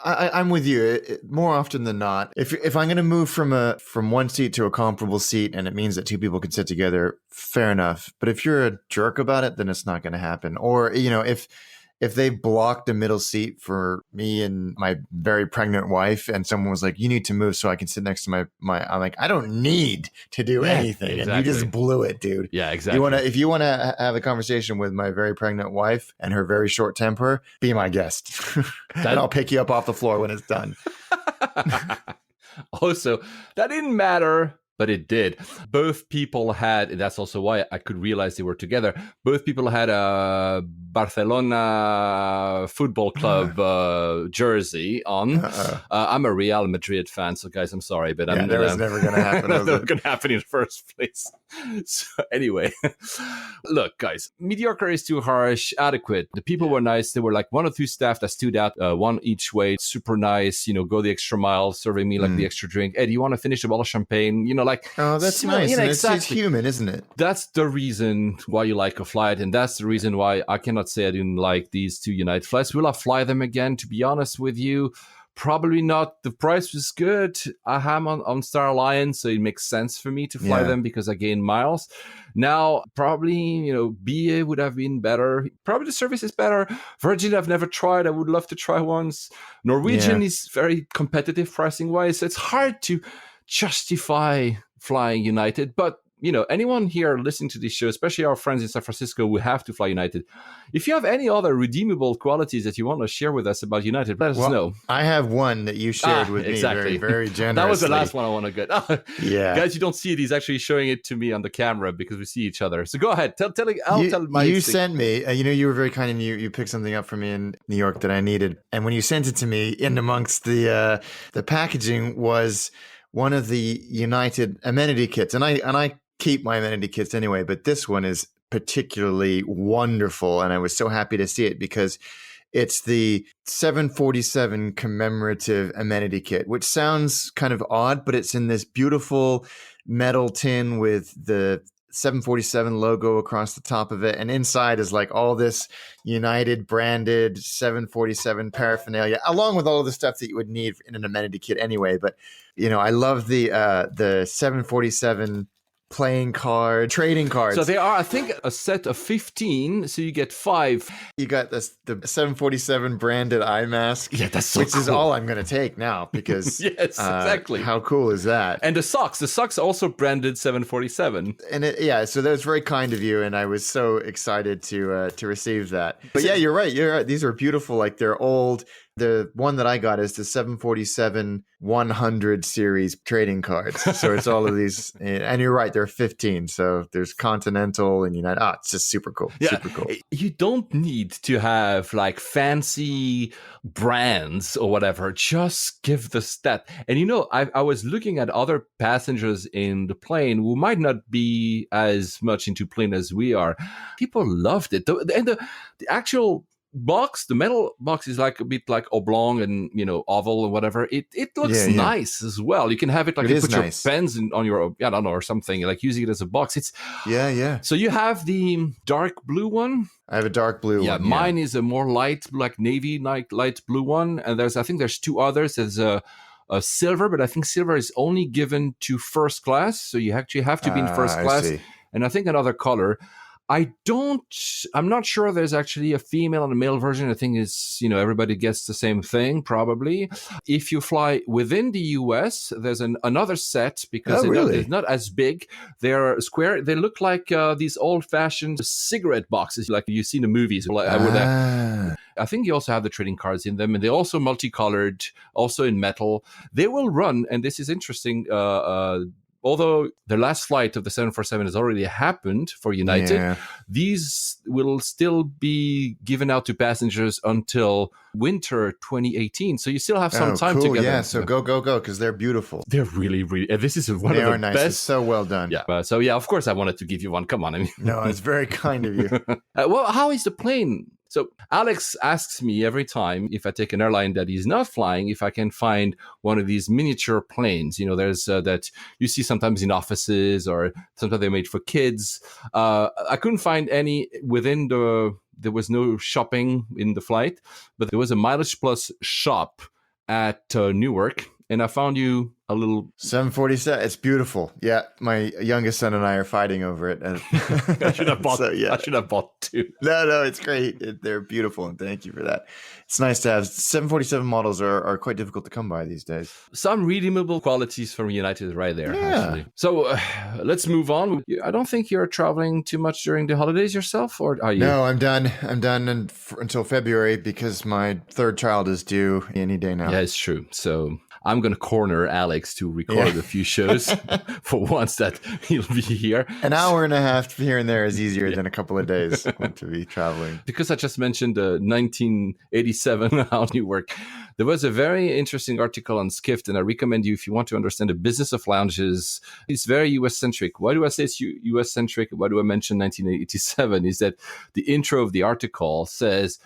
I'm with you. More often than not, if I'm going to move from one seat to a comparable seat and it means that two people can sit together, fair enough. But if you're a jerk about it, then it's not going to happen. Or, if they blocked a middle seat for me and my very pregnant wife and someone was like, you need to move so I can sit next to my I'm like, I don't need to do anything. Exactly. And you just blew it, dude. Yeah, exactly. If you want to have a conversation with my very pregnant wife and her very short temper, be my guest. And I'll pick you up off the floor when it's done. Also, that didn't matter. But it did. Both people had, and that's also why I could realize they were together. Both people had a Barcelona Football Club jersey on. I'm a Real Madrid fan, so guys, I'm sorry, but that was never going to happen. That was never going to happen in the first place. So anyway, look, guys, mediocre is too harsh. Adequate. The people were nice. There were like one or two staff that stood out, one each way. Super nice. Go the extra mile, serving me like the extra drink. Hey, do you want to finish a bottle of champagne? Oh, that's nice. Exactly. It's human, isn't it? That's the reason why you like a flight, and that's the reason why I cannot say I didn't like these two United flights. Will I fly them again? To be honest with you, probably not. The price was good. I am on Star Alliance, so it makes sense for me to fly them because I gain miles. Now, probably, BA would have been better. Probably the service is better. Virgin, I've never tried. I would love to try once. Norwegian is very competitive pricing-wise. So it's hard to justify flying United, but anyone here listening to this show, especially our friends in San Francisco who have to fly United, if you have any other redeemable qualities that you want to share with us about United, let us know. I have one that you shared with me very, very generously. That was the last one I want to get. Yeah. Guys, you don't see it. He's actually showing it to me on the camera because we see each other. So go ahead. I'll tell my... You sent me, you were very kind and you picked something up for me in New York that I needed. And when you sent it to me, in amongst the packaging was one of the United amenity kits. And I keep my amenity kits anyway, but this one is particularly wonderful. And I was so happy to see it because it's the 747 commemorative amenity kit, which sounds kind of odd, but it's in this beautiful metal tin with the 747 logo across the top of it. And inside is like all this United branded 747 paraphernalia, along with all of the stuff that you would need in an amenity kit anyway. But, I love the 747 playing card, trading cards. So they are, I think, a set of 15. So you get 5. You got the 747 branded eye mask. Yeah, that's so which cool. Is all I'm going to take now because yes, exactly. How cool is that? And the socks also branded 747. And so that was very kind of you, and I was so excited to receive that. But yeah, you're right. These are beautiful. Like they're old. The one that I got is the 747-100 series trading cards. So it's all of these, and you're right, there are 15. So there's Continental and United. It's just super cool. Yeah, super cool. You don't need to have like fancy brands or whatever. Just give the stat. And I was looking at other passengers in the plane who might not be as much into plane as we are. People loved it. And the actual box, the metal box, is like a bit like oblong and oval or whatever. It looks nice as well. You can have it like you put your pens on your I don't know or something, like using it as a box. It's So you have the dark blue one. I have a dark blue one. Mine is a more light, like navy light blue one, and I think there's two others. There's a silver, but I think silver is only given to first class, so you actually have to be in first class. And I think another color. I'm not sure there's actually a female and a male version. I think it's, everybody gets the same thing, probably. If you fly within the US, there's another set because they're not as big. They're square. They look like these old-fashioned cigarette boxes like you see in the movies. I think you also have the trading cards in them, and they're also multicolored, also in metal. They will run, and this is interesting, although the last flight of the 747 has already happened for United, these will still be given out to passengers until winter 2018. So you still have some time to get them. Yeah, so go, because they're beautiful. They're really, really, and this is one of the nice. best. It's so well done. Yeah. Of course I wanted to give you one. Come on. No, it's very kind of you. Well, how is the plane? So Alex asks me every time if I take an airline that he's not flying, if I can find one of these miniature planes. There's that you see sometimes in offices or sometimes they're made for kids. I couldn't find any within there was no shopping in the flight, but there was a Mileage Plus shop at Newark. And I found you a little 747. It's beautiful. Yeah, my youngest son and I are fighting over it. I should have bought. I should have bought two. No, it's great. They're beautiful, and thank you for that. It's nice to have 747 models are quite difficult to come by these days. Some redeemable qualities from United right there. Yeah. Actually. So let's move on. I don't think you're traveling too much during the holidays yourself, or are you? No, I'm done. I'm done until February because my third child is due any day now. Yeah, it's true. So I'm going to corner Alex to record a few shows for once that he'll be here. An hour and a half here and there is easier than a couple of days to be traveling. Because I just mentioned the 1987 how Newark. There was a very interesting article on Skift, and I recommend you if you want to understand the business of lounges. It's very US-centric. Why do I say it's US-centric? Why do I mention 1987? Is that the intro of the article says,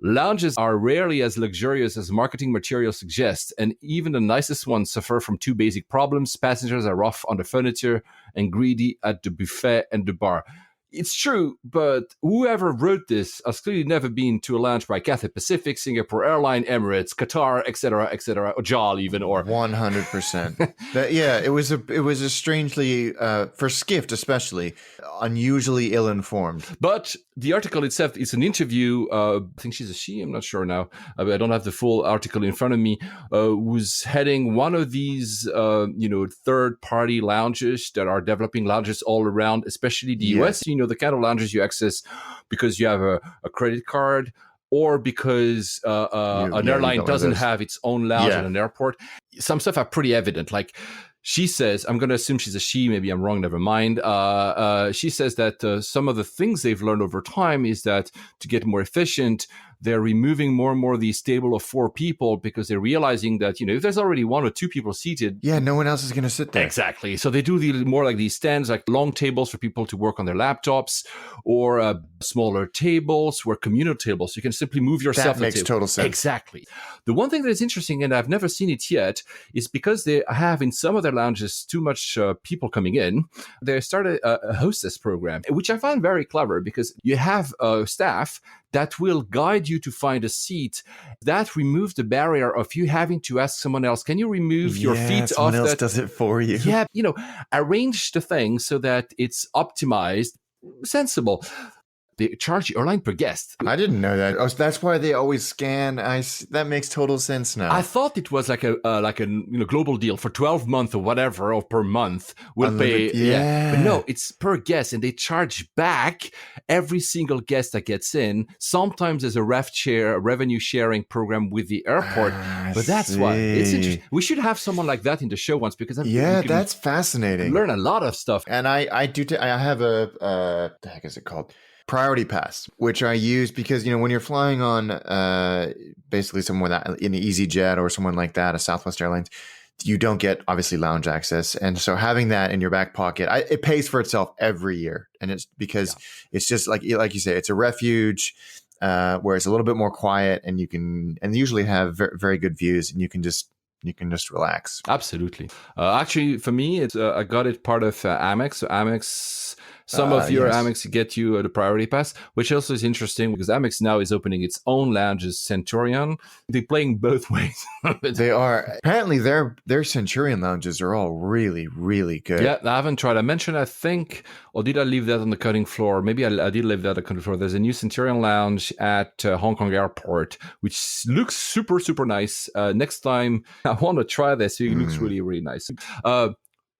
lounges are rarely as luxurious as marketing material suggests, and even the nicest ones suffer from two basic problems. Passengers are rough on the furniture and greedy at the buffet and the bar. It's true, but whoever wrote this has clearly never been to a lounge by Cathay Pacific, Singapore Airline, Emirates, Qatar, etc., or JAL even, or 100%. It was a strangely, for Skift especially, unusually ill-informed. But the article itself is an interview. I think she's a she. I'm not sure now. I don't have the full article in front of me. Who's heading one of these, third-party lounges that are developing lounges all around, especially the US. The kind of lounges you access because you have a credit card or because an airline doesn't have its own lounge at an airport. Some stuff are pretty evident. Like she says, I'm going to assume she's a she, maybe I'm wrong, never mind. She says that some of the things they've learned over time is that to get more efficient, they're removing more and more of these table of four people because they're realizing that, if there's already one or two people seated. Yeah, no one else is going to sit there. Exactly. So they do more like these stands, like long tables for people to work on their laptops or smaller tables or communal tables. You can simply move yourself. That makes total sense. Exactly. The one thing that is interesting, and I've never seen it yet, is because they have in some of their lounges too much people coming in, they started a hostess program, which I find very clever because you have staff that will guide you to find a seat. That removes the barrier of you having to ask someone else, can you remove your feet off that? Someone else does it for you. Yeah, arrange the thing so that it's optimized, sensible. They charge the airline per guest. I didn't know that. Oh, so that's why they always scan. That makes total sense now. I thought it was like a global deal for 12 months or whatever, or per month. We'll pay. Yeah. But no, it's per guest, and they charge back every single guest that gets in. Sometimes there's a revenue sharing program with the airport. But that's why it's interesting. We should have someone like that in the show once, because that's fascinating. Learn a lot of stuff. And I have a the heck is it called? Priority Pass, which I use because, when you're flying on basically someone in an EasyJet or someone like that, a Southwest Airlines, you don't get obviously lounge access. And so having that in your back pocket, it pays for itself every year. And it's because it's just like you say, it's a refuge where it's a little bit more quiet, and and usually have very, very good views, and you can just relax. Absolutely. Actually, for me, it's I got it part of Amex. So Amex, some of your Amex get you the Priority Pass, which also is interesting because Amex now is opening its own lounges, Centurion. They're playing both ways. They are. Apparently, their Centurion lounges are all really, really good. Yeah, I haven't tried. I mentioned, I think, or did I leave that on the cutting floor? Maybe I did leave that on the cutting floor. There's a new Centurion lounge at Hong Kong Airport, which looks super, super nice. Next time, I want to try this. It looks really, really nice.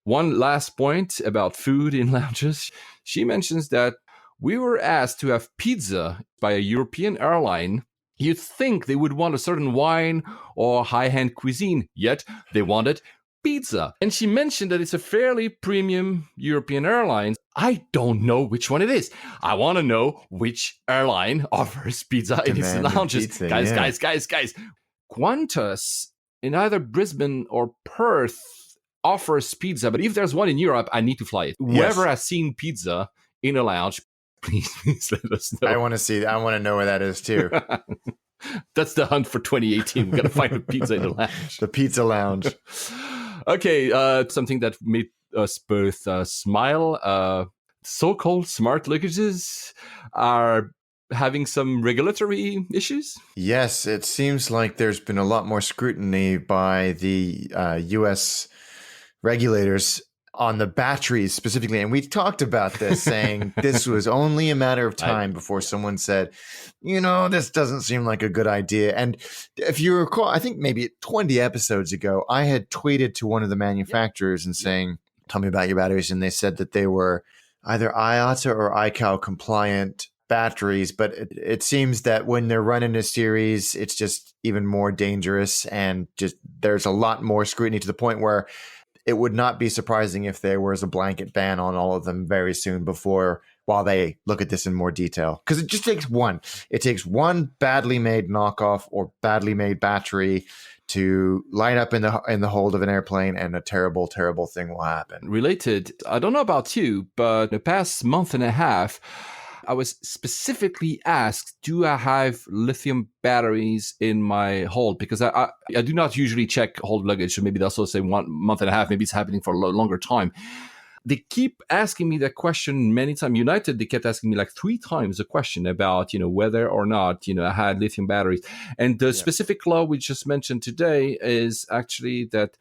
One last point about food in lounges. She mentions that we were asked to have pizza by a European airline. You'd think they would want a certain wine or high-end cuisine, yet they wanted pizza. And she mentioned that it's a fairly premium European airline. I don't know which one it is. I want to know which airline offers pizza in its lounges. Pizza, guys. Qantas in either Brisbane or Perth offers pizza, but if there's one in Europe, I need to fly it. Whoever has seen pizza in a lounge, please let us know. I want to see. I want to know where that is too. That's the hunt for 2018. We got to find a pizza in the lounge. The pizza lounge. Okay, something that made us both smile. So-called smart luggages are having some regulatory issues? Yes, it seems like there's been a lot more scrutiny by the U.S. regulators on the batteries specifically. And we talked about this, saying this was only a matter of time before someone said, this doesn't seem like a good idea. And if you recall, I think maybe 20 episodes ago, I had tweeted to one of the manufacturers and saying, tell me about your batteries. And they said that they were either IATA or ICAO compliant batteries, but it seems that when they're running a series, it's just even more dangerous, and just there's a lot more scrutiny to the point where it would not be surprising if there was a blanket ban on all of them very soon while they look at this in more detail. Because it just takes one. It takes one badly made knockoff or badly made battery to light up in the hold of an airplane, and a terrible, terrible thing will happen. Related, I don't know about you, but the past month and a half, I was specifically asked, do I have lithium batteries in my hold? Because I do not usually check hold luggage. So maybe that's also say 1 month and a half. Maybe it's happening for a longer time. They keep asking me that question many times. United, they kept asking me like 3 times the question about, whether or not, I had lithium batteries. And the specific law we just mentioned today is actually that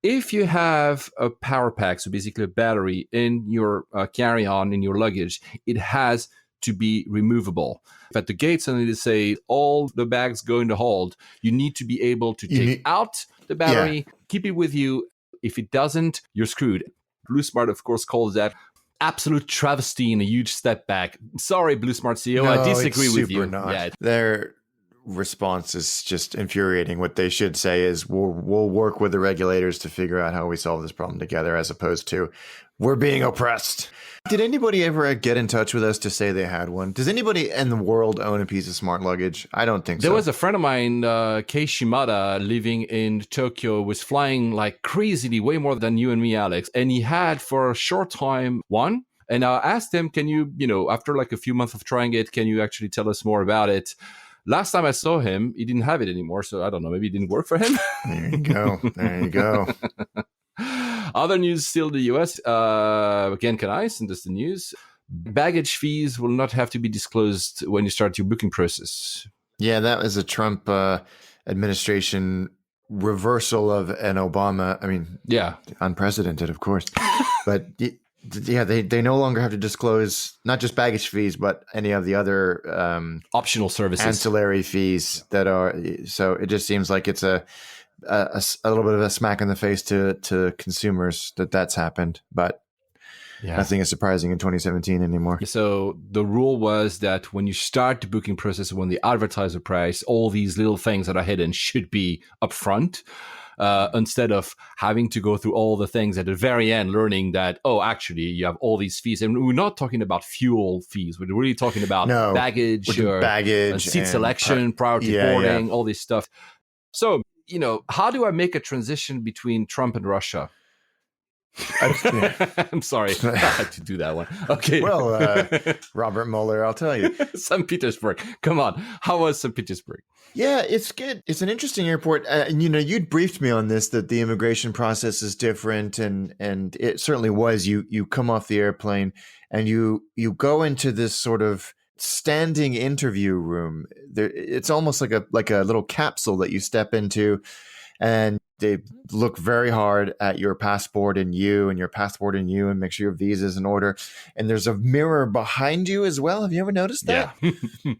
if you have a power pack, so basically a battery in your carry-on, in your luggage, it has to be removable. At the gates, and they say all the bags go in the hold, you need to be able to take out the battery, keep it with you. If it doesn't, you're screwed. Blue Smart, of course, calls that absolute travesty and a huge step back. Sorry, Blue Smart CEO, No, I disagree with you. Not. Yeah. Their response is just infuriating. What they should say is, we'll work with the regulators to figure out how we solve this problem together, as opposed to, we're being oppressed. Did anybody ever get in touch with us to say they had one? Does anybody in the world own a piece of smart luggage? I don't think so. There was a friend of mine, Kei Shimada, living in Tokyo, was flying like crazily, way more than you and me, Alex. And he had for a short time one. And I asked him, can you, after like a few months of trying it, can you actually tell us more about it? Last time I saw him, he didn't have it anymore. So I don't know, maybe it didn't work for him. There you go. Other news still in the US. Again, can I send us the news? Baggage fees will not have to be disclosed when you start your booking process. Yeah, that was a Trump administration reversal of an Obama. I mean, unprecedented, of course. But Yeah, they no longer have to disclose not just baggage fees, but any of the other optional services, ancillary fees that are. So it just seems like it's a little bit of a smack in the face to consumers that's happened, but nothing is surprising in 2017 anymore. So the rule was that when you start the booking process, when they advertise the price, all these little things that are hidden should be upfront. Instead of having to go through all the things at the very end, learning that, actually, you have all these fees. And we're not talking about fuel fees. We're really talking about baggage, seat selection, priority boarding, all this stuff. So, how do I make a transition between Trump and Russia? I'm sorry. I had to do that one. Okay. Well, Robert Mueller, I'll tell you. St. Petersburg. Come on. How was St. Petersburg? Yeah, it's good. It's an interesting airport. And, you'd briefed me on this, that the immigration process is different. And it certainly was. You come off the airplane and you go into this sort of standing interview room. It's almost like a little capsule that you step into. And they look very hard at your passport and your passport and make sure your visa's in order. And there's a mirror behind you as well. Have you ever noticed that? Yeah.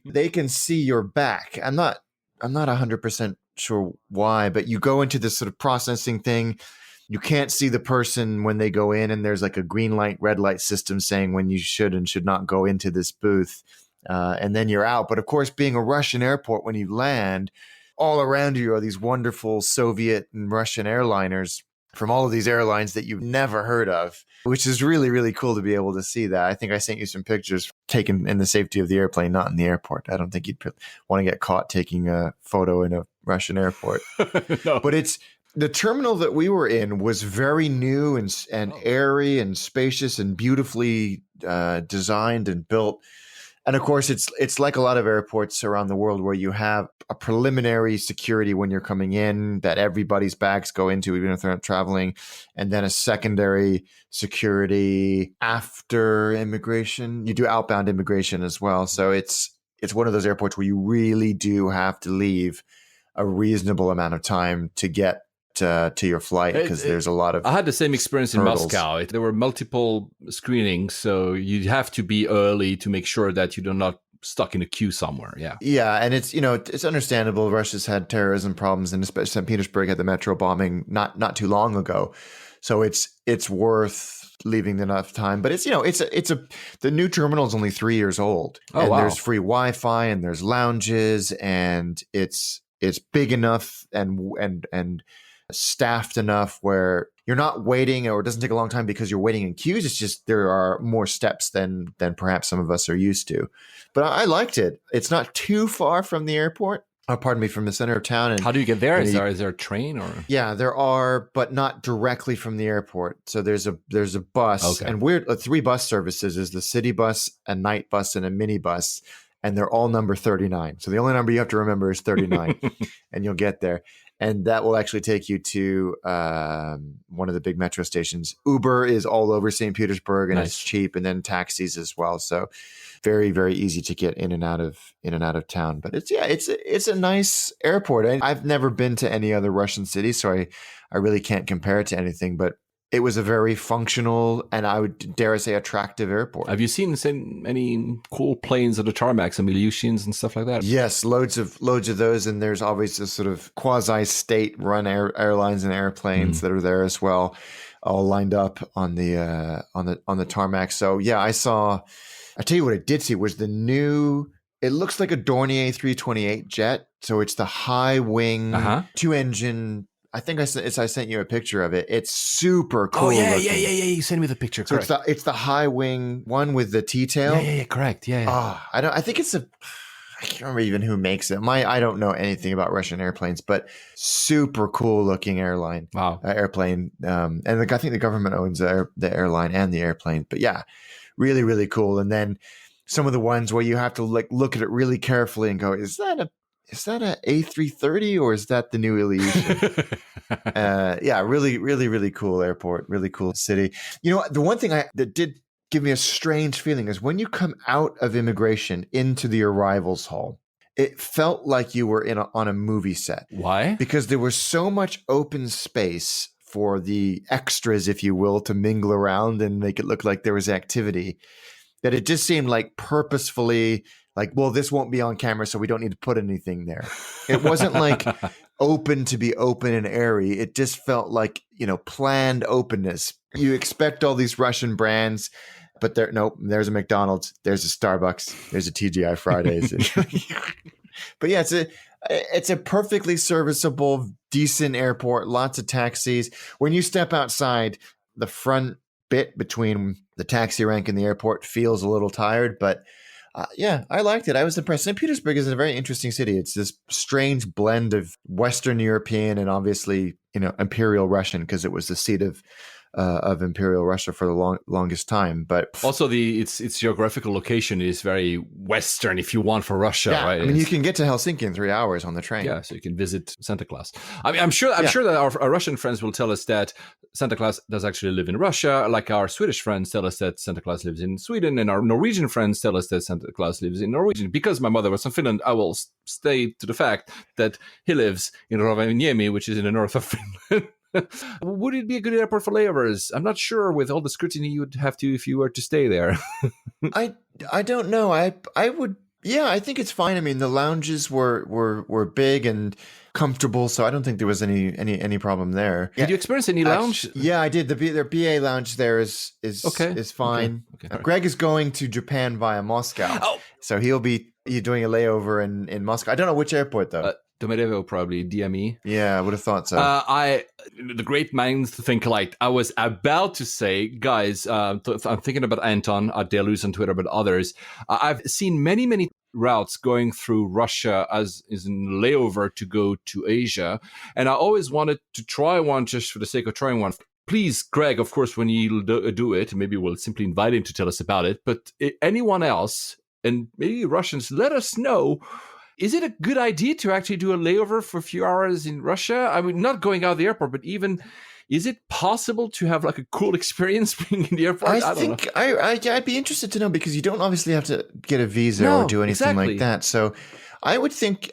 They can see your back. I'm not 100% sure why, but you go into this sort of processing thing. You can't see the person when they go in, and there's like a green light, red light system saying when you should and should not go into this booth. And then you're out. But of course, being a Russian airport, when you land, all around you are these wonderful Soviet and Russian airliners from all of these airlines that you've never heard of, which is really, really cool to be able to see that. I think I sent you some pictures taken in the safety of the airplane, not in the airport. I don't think you'd want to get caught taking a photo in a Russian airport. No. But the terminal that we were in was very new and airy and spacious and beautifully designed and built. And of course, it's like a lot of airports around the world where you have a preliminary security when you're coming in that everybody's bags go into, even if they're not traveling, and then a secondary security after immigration. You do outbound immigration as well. So it's one of those airports where you really do have to leave a reasonable amount of time to get to your flight, because there's a lot of I had the same experience hurdles. In Moscow. There were multiple screenings, so you have to be early to make sure that you're not stuck in a queue somewhere. Yeah, and it's understandable. Russia's had terrorism problems, and especially St. Petersburg had the metro bombing not too long ago, so it's worth leaving enough time. But the new terminal is only 3 years old, and there's free Wi-Fi and there's lounges, and it's big enough and staffed enough where you're not waiting, or it doesn't take a long time because you're waiting in queues. It's just there are more steps than perhaps some of us are used to. But I liked it. It's not too far from the airport. From the center of town. And how do you get there? Is there a train or? Yeah, there are, but not directly from the airport. So there's a bus, and we're 3 bus services: is the city bus, a night bus, and a mini bus. And they're all number 39. So the only number you have to remember is 39, and you'll get there. And that will actually take you to one of the big metro stations. Uber is all over St. Petersburg, and It's cheap, and then taxis as well. So very, very easy to get in and out of town. But it's a nice airport. I've never been to any other Russian city, so I really can't compare it to anything. But it was a very functional and, I would dare say, attractive airport. Have you seen any cool planes on the tarmac, some Ilyushins and stuff like that? Yes, loads of those. And there's always this sort of quasi-state-run airlines and airplanes that are there as well, all lined up on the tarmac. So yeah, I tell you what I did see was the new. It looks like a Dornier 328 jet. So it's the high wing, 2-engine. I think I sent you a picture of it. It's super cool. Oh yeah. You sent me the picture. So it's the high wing one with the T-tail. Yeah, correct. Yeah. I think I can't remember even who makes it. I don't know anything about Russian airplanes, but super cool looking airline. Wow. Airplane. And I think the government owns the airline and the airplane. But yeah, really, really cool. And then some of the ones where you have to look at it really carefully and go, is that a A330 or is that the new Ilyushin? Yeah, really, really, really cool airport, really cool city. The one thing that did give me a strange feeling is when you come out of immigration into the arrivals hall, it felt like you were on a movie set. Why? Because there was so much open space for the extras, if you will, to mingle around and make it look like there was activity, that it just seemed like purposefully like, well, this won't be on camera, so we don't need to put anything there. It wasn't like open to be open and airy. It just felt like, planned openness. You expect all these Russian brands, but there's a McDonald's, there's a Starbucks, there's a TGI Fridays. But yeah, it's a perfectly serviceable, decent airport, lots of taxis. When you step outside, the front bit between the taxi rank and the airport feels a little tired, but yeah, I liked it. I was impressed. St. Petersburg is a very interesting city. It's this strange blend of Western European and obviously, Imperial Russian, because it was the seat of Imperial Russia for the longest time. But also its geographical location is very Western, if you want, for Russia, right? I mean, you can get to Helsinki in 3 hours on the train. Yeah, so you can visit Santa Claus. I mean, I'm sure that our Russian friends will tell us that Santa Claus does actually live in Russia, like our Swedish friends tell us that Santa Claus lives in Sweden, and our Norwegian friends tell us that Santa Claus lives in Norwegian. Because my mother was from Finland, I will stay to the fact that he lives in Rovaniemi, which is in the north of Finland. Would it be a good airport for layovers? I'm not sure with all the scrutiny you would have to if you were to stay there. I don't know. I would. Yeah, I think it's fine. I mean, the lounges were big and comfortable, so I don't think there was any problem there. Did you experience any lounge? Yeah, I did. Their BA lounge there is fine. Okay. Greg is going to Japan via Moscow, so he'll be doing a layover in Moscow. I don't know which airport though. Domodedovo, probably DME. Yeah, I would have thought so. The great minds think alike. I was about to say, guys, I'm thinking about Anton at Deluz on Twitter, but others. I've seen many routes going through Russia as is in layover to go to Asia, and I always wanted to try one just for the sake of trying one. Please, Greg, of course, when you do it, maybe we'll simply invite him to tell us about it. But anyone else, and maybe Russians, let us know. Is it a good idea to actually do a layover for a few hours in Russia? I mean, not going out of the airport, but even, is it possible to have like a cool experience being in the airport? I think I'd be interested to know, because you don't obviously have to get a visa or do anything like that. So I would think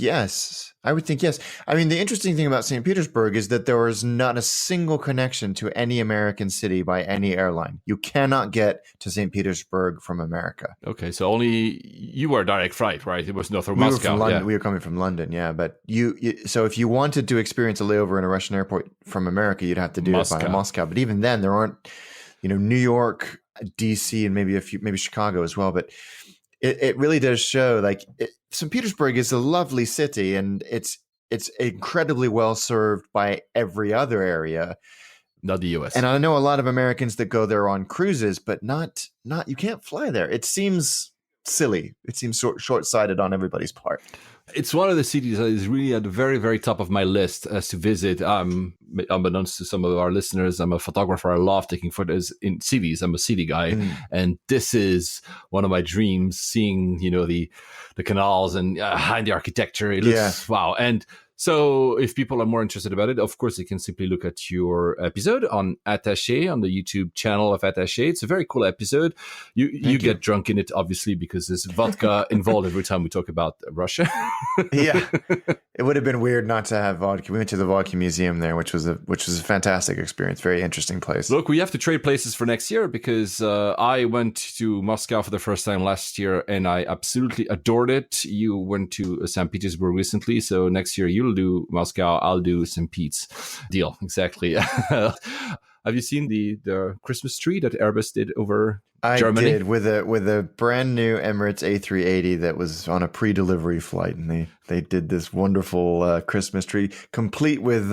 yes. I mean, the interesting thing about St. Petersburg is that there was not a single connection to any American city by any airline. You cannot get to St. Petersburg from America. Okay, so only you were a direct flight, right? It was not from Moscow. We were coming from London, yeah. But so if you wanted to experience a layover in a Russian airport from America, you'd have to do it via Moscow. But even then, there aren't, New York, DC, and maybe Chicago as well. But it really does show, St. Petersburg is a lovely city, and it's incredibly well served by every other area. Not the US. And I know a lot of Americans that go there on cruises, but not you can't fly there. It seems silly. It seems short-sighted on everybody's part. It's one of the cities that is really at the very, very top of my list as to visit. Unbeknownst to some of our listeners, I'm a photographer. I love taking photos in cities. I'm a city guy. And this is one of my dreams, seeing, the canals and the architecture. It looks, wow. And so if people are more interested about it, of course, they can simply look at your episode on Attaché, on the YouTube channel of Attaché. It's a very cool episode. You get drunk in it, obviously, because there's vodka involved every time we talk about Russia. Yeah. It would have been weird not to have vodka. We went to the vodka museum there, which was a fantastic experience. Very interesting place. Look, we have to trade places for next year, because I went to Moscow for the first time last year and I absolutely adored it. You went to St. Petersburg recently, so next year you'll do Moscow, I'll do St. Pete's. Deal, exactly. Have you seen the Christmas tree that Airbus did over Germany? I did, with a brand new Emirates A380 that was on a pre-delivery flight, and they did this wonderful Christmas tree, complete with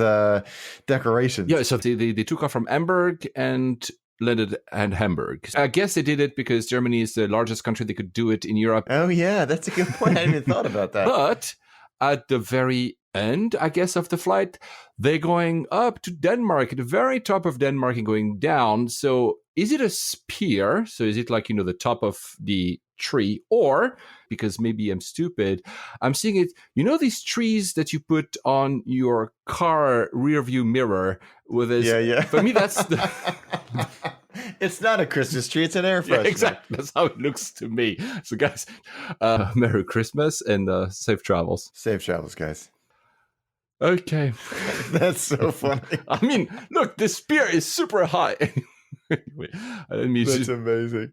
decorations. Yeah, so they took off from Hamburg and landed at Hamburg. I guess they did it because Germany is the largest country. They could do it in Europe. Oh yeah, that's a good point. I hadn't even thought about that. But at the very end, I guess, of the flight, they're going up to Denmark, at the very top of Denmark, and going down. So is it a spear? So is it like, the top of the tree? Or, because maybe I'm stupid, I'm seeing it, these trees that you put on your car rear view mirror with this. Yeah. For me, that's the... It's not a Christmas tree, it's an air freshener. Yeah, exactly. That's how it looks to me. So guys, Merry Christmas and safe travels. Safe travels, guys. Okay. That's so funny. I mean, look, the spear is super high. Anyway, let me That's just... amazing.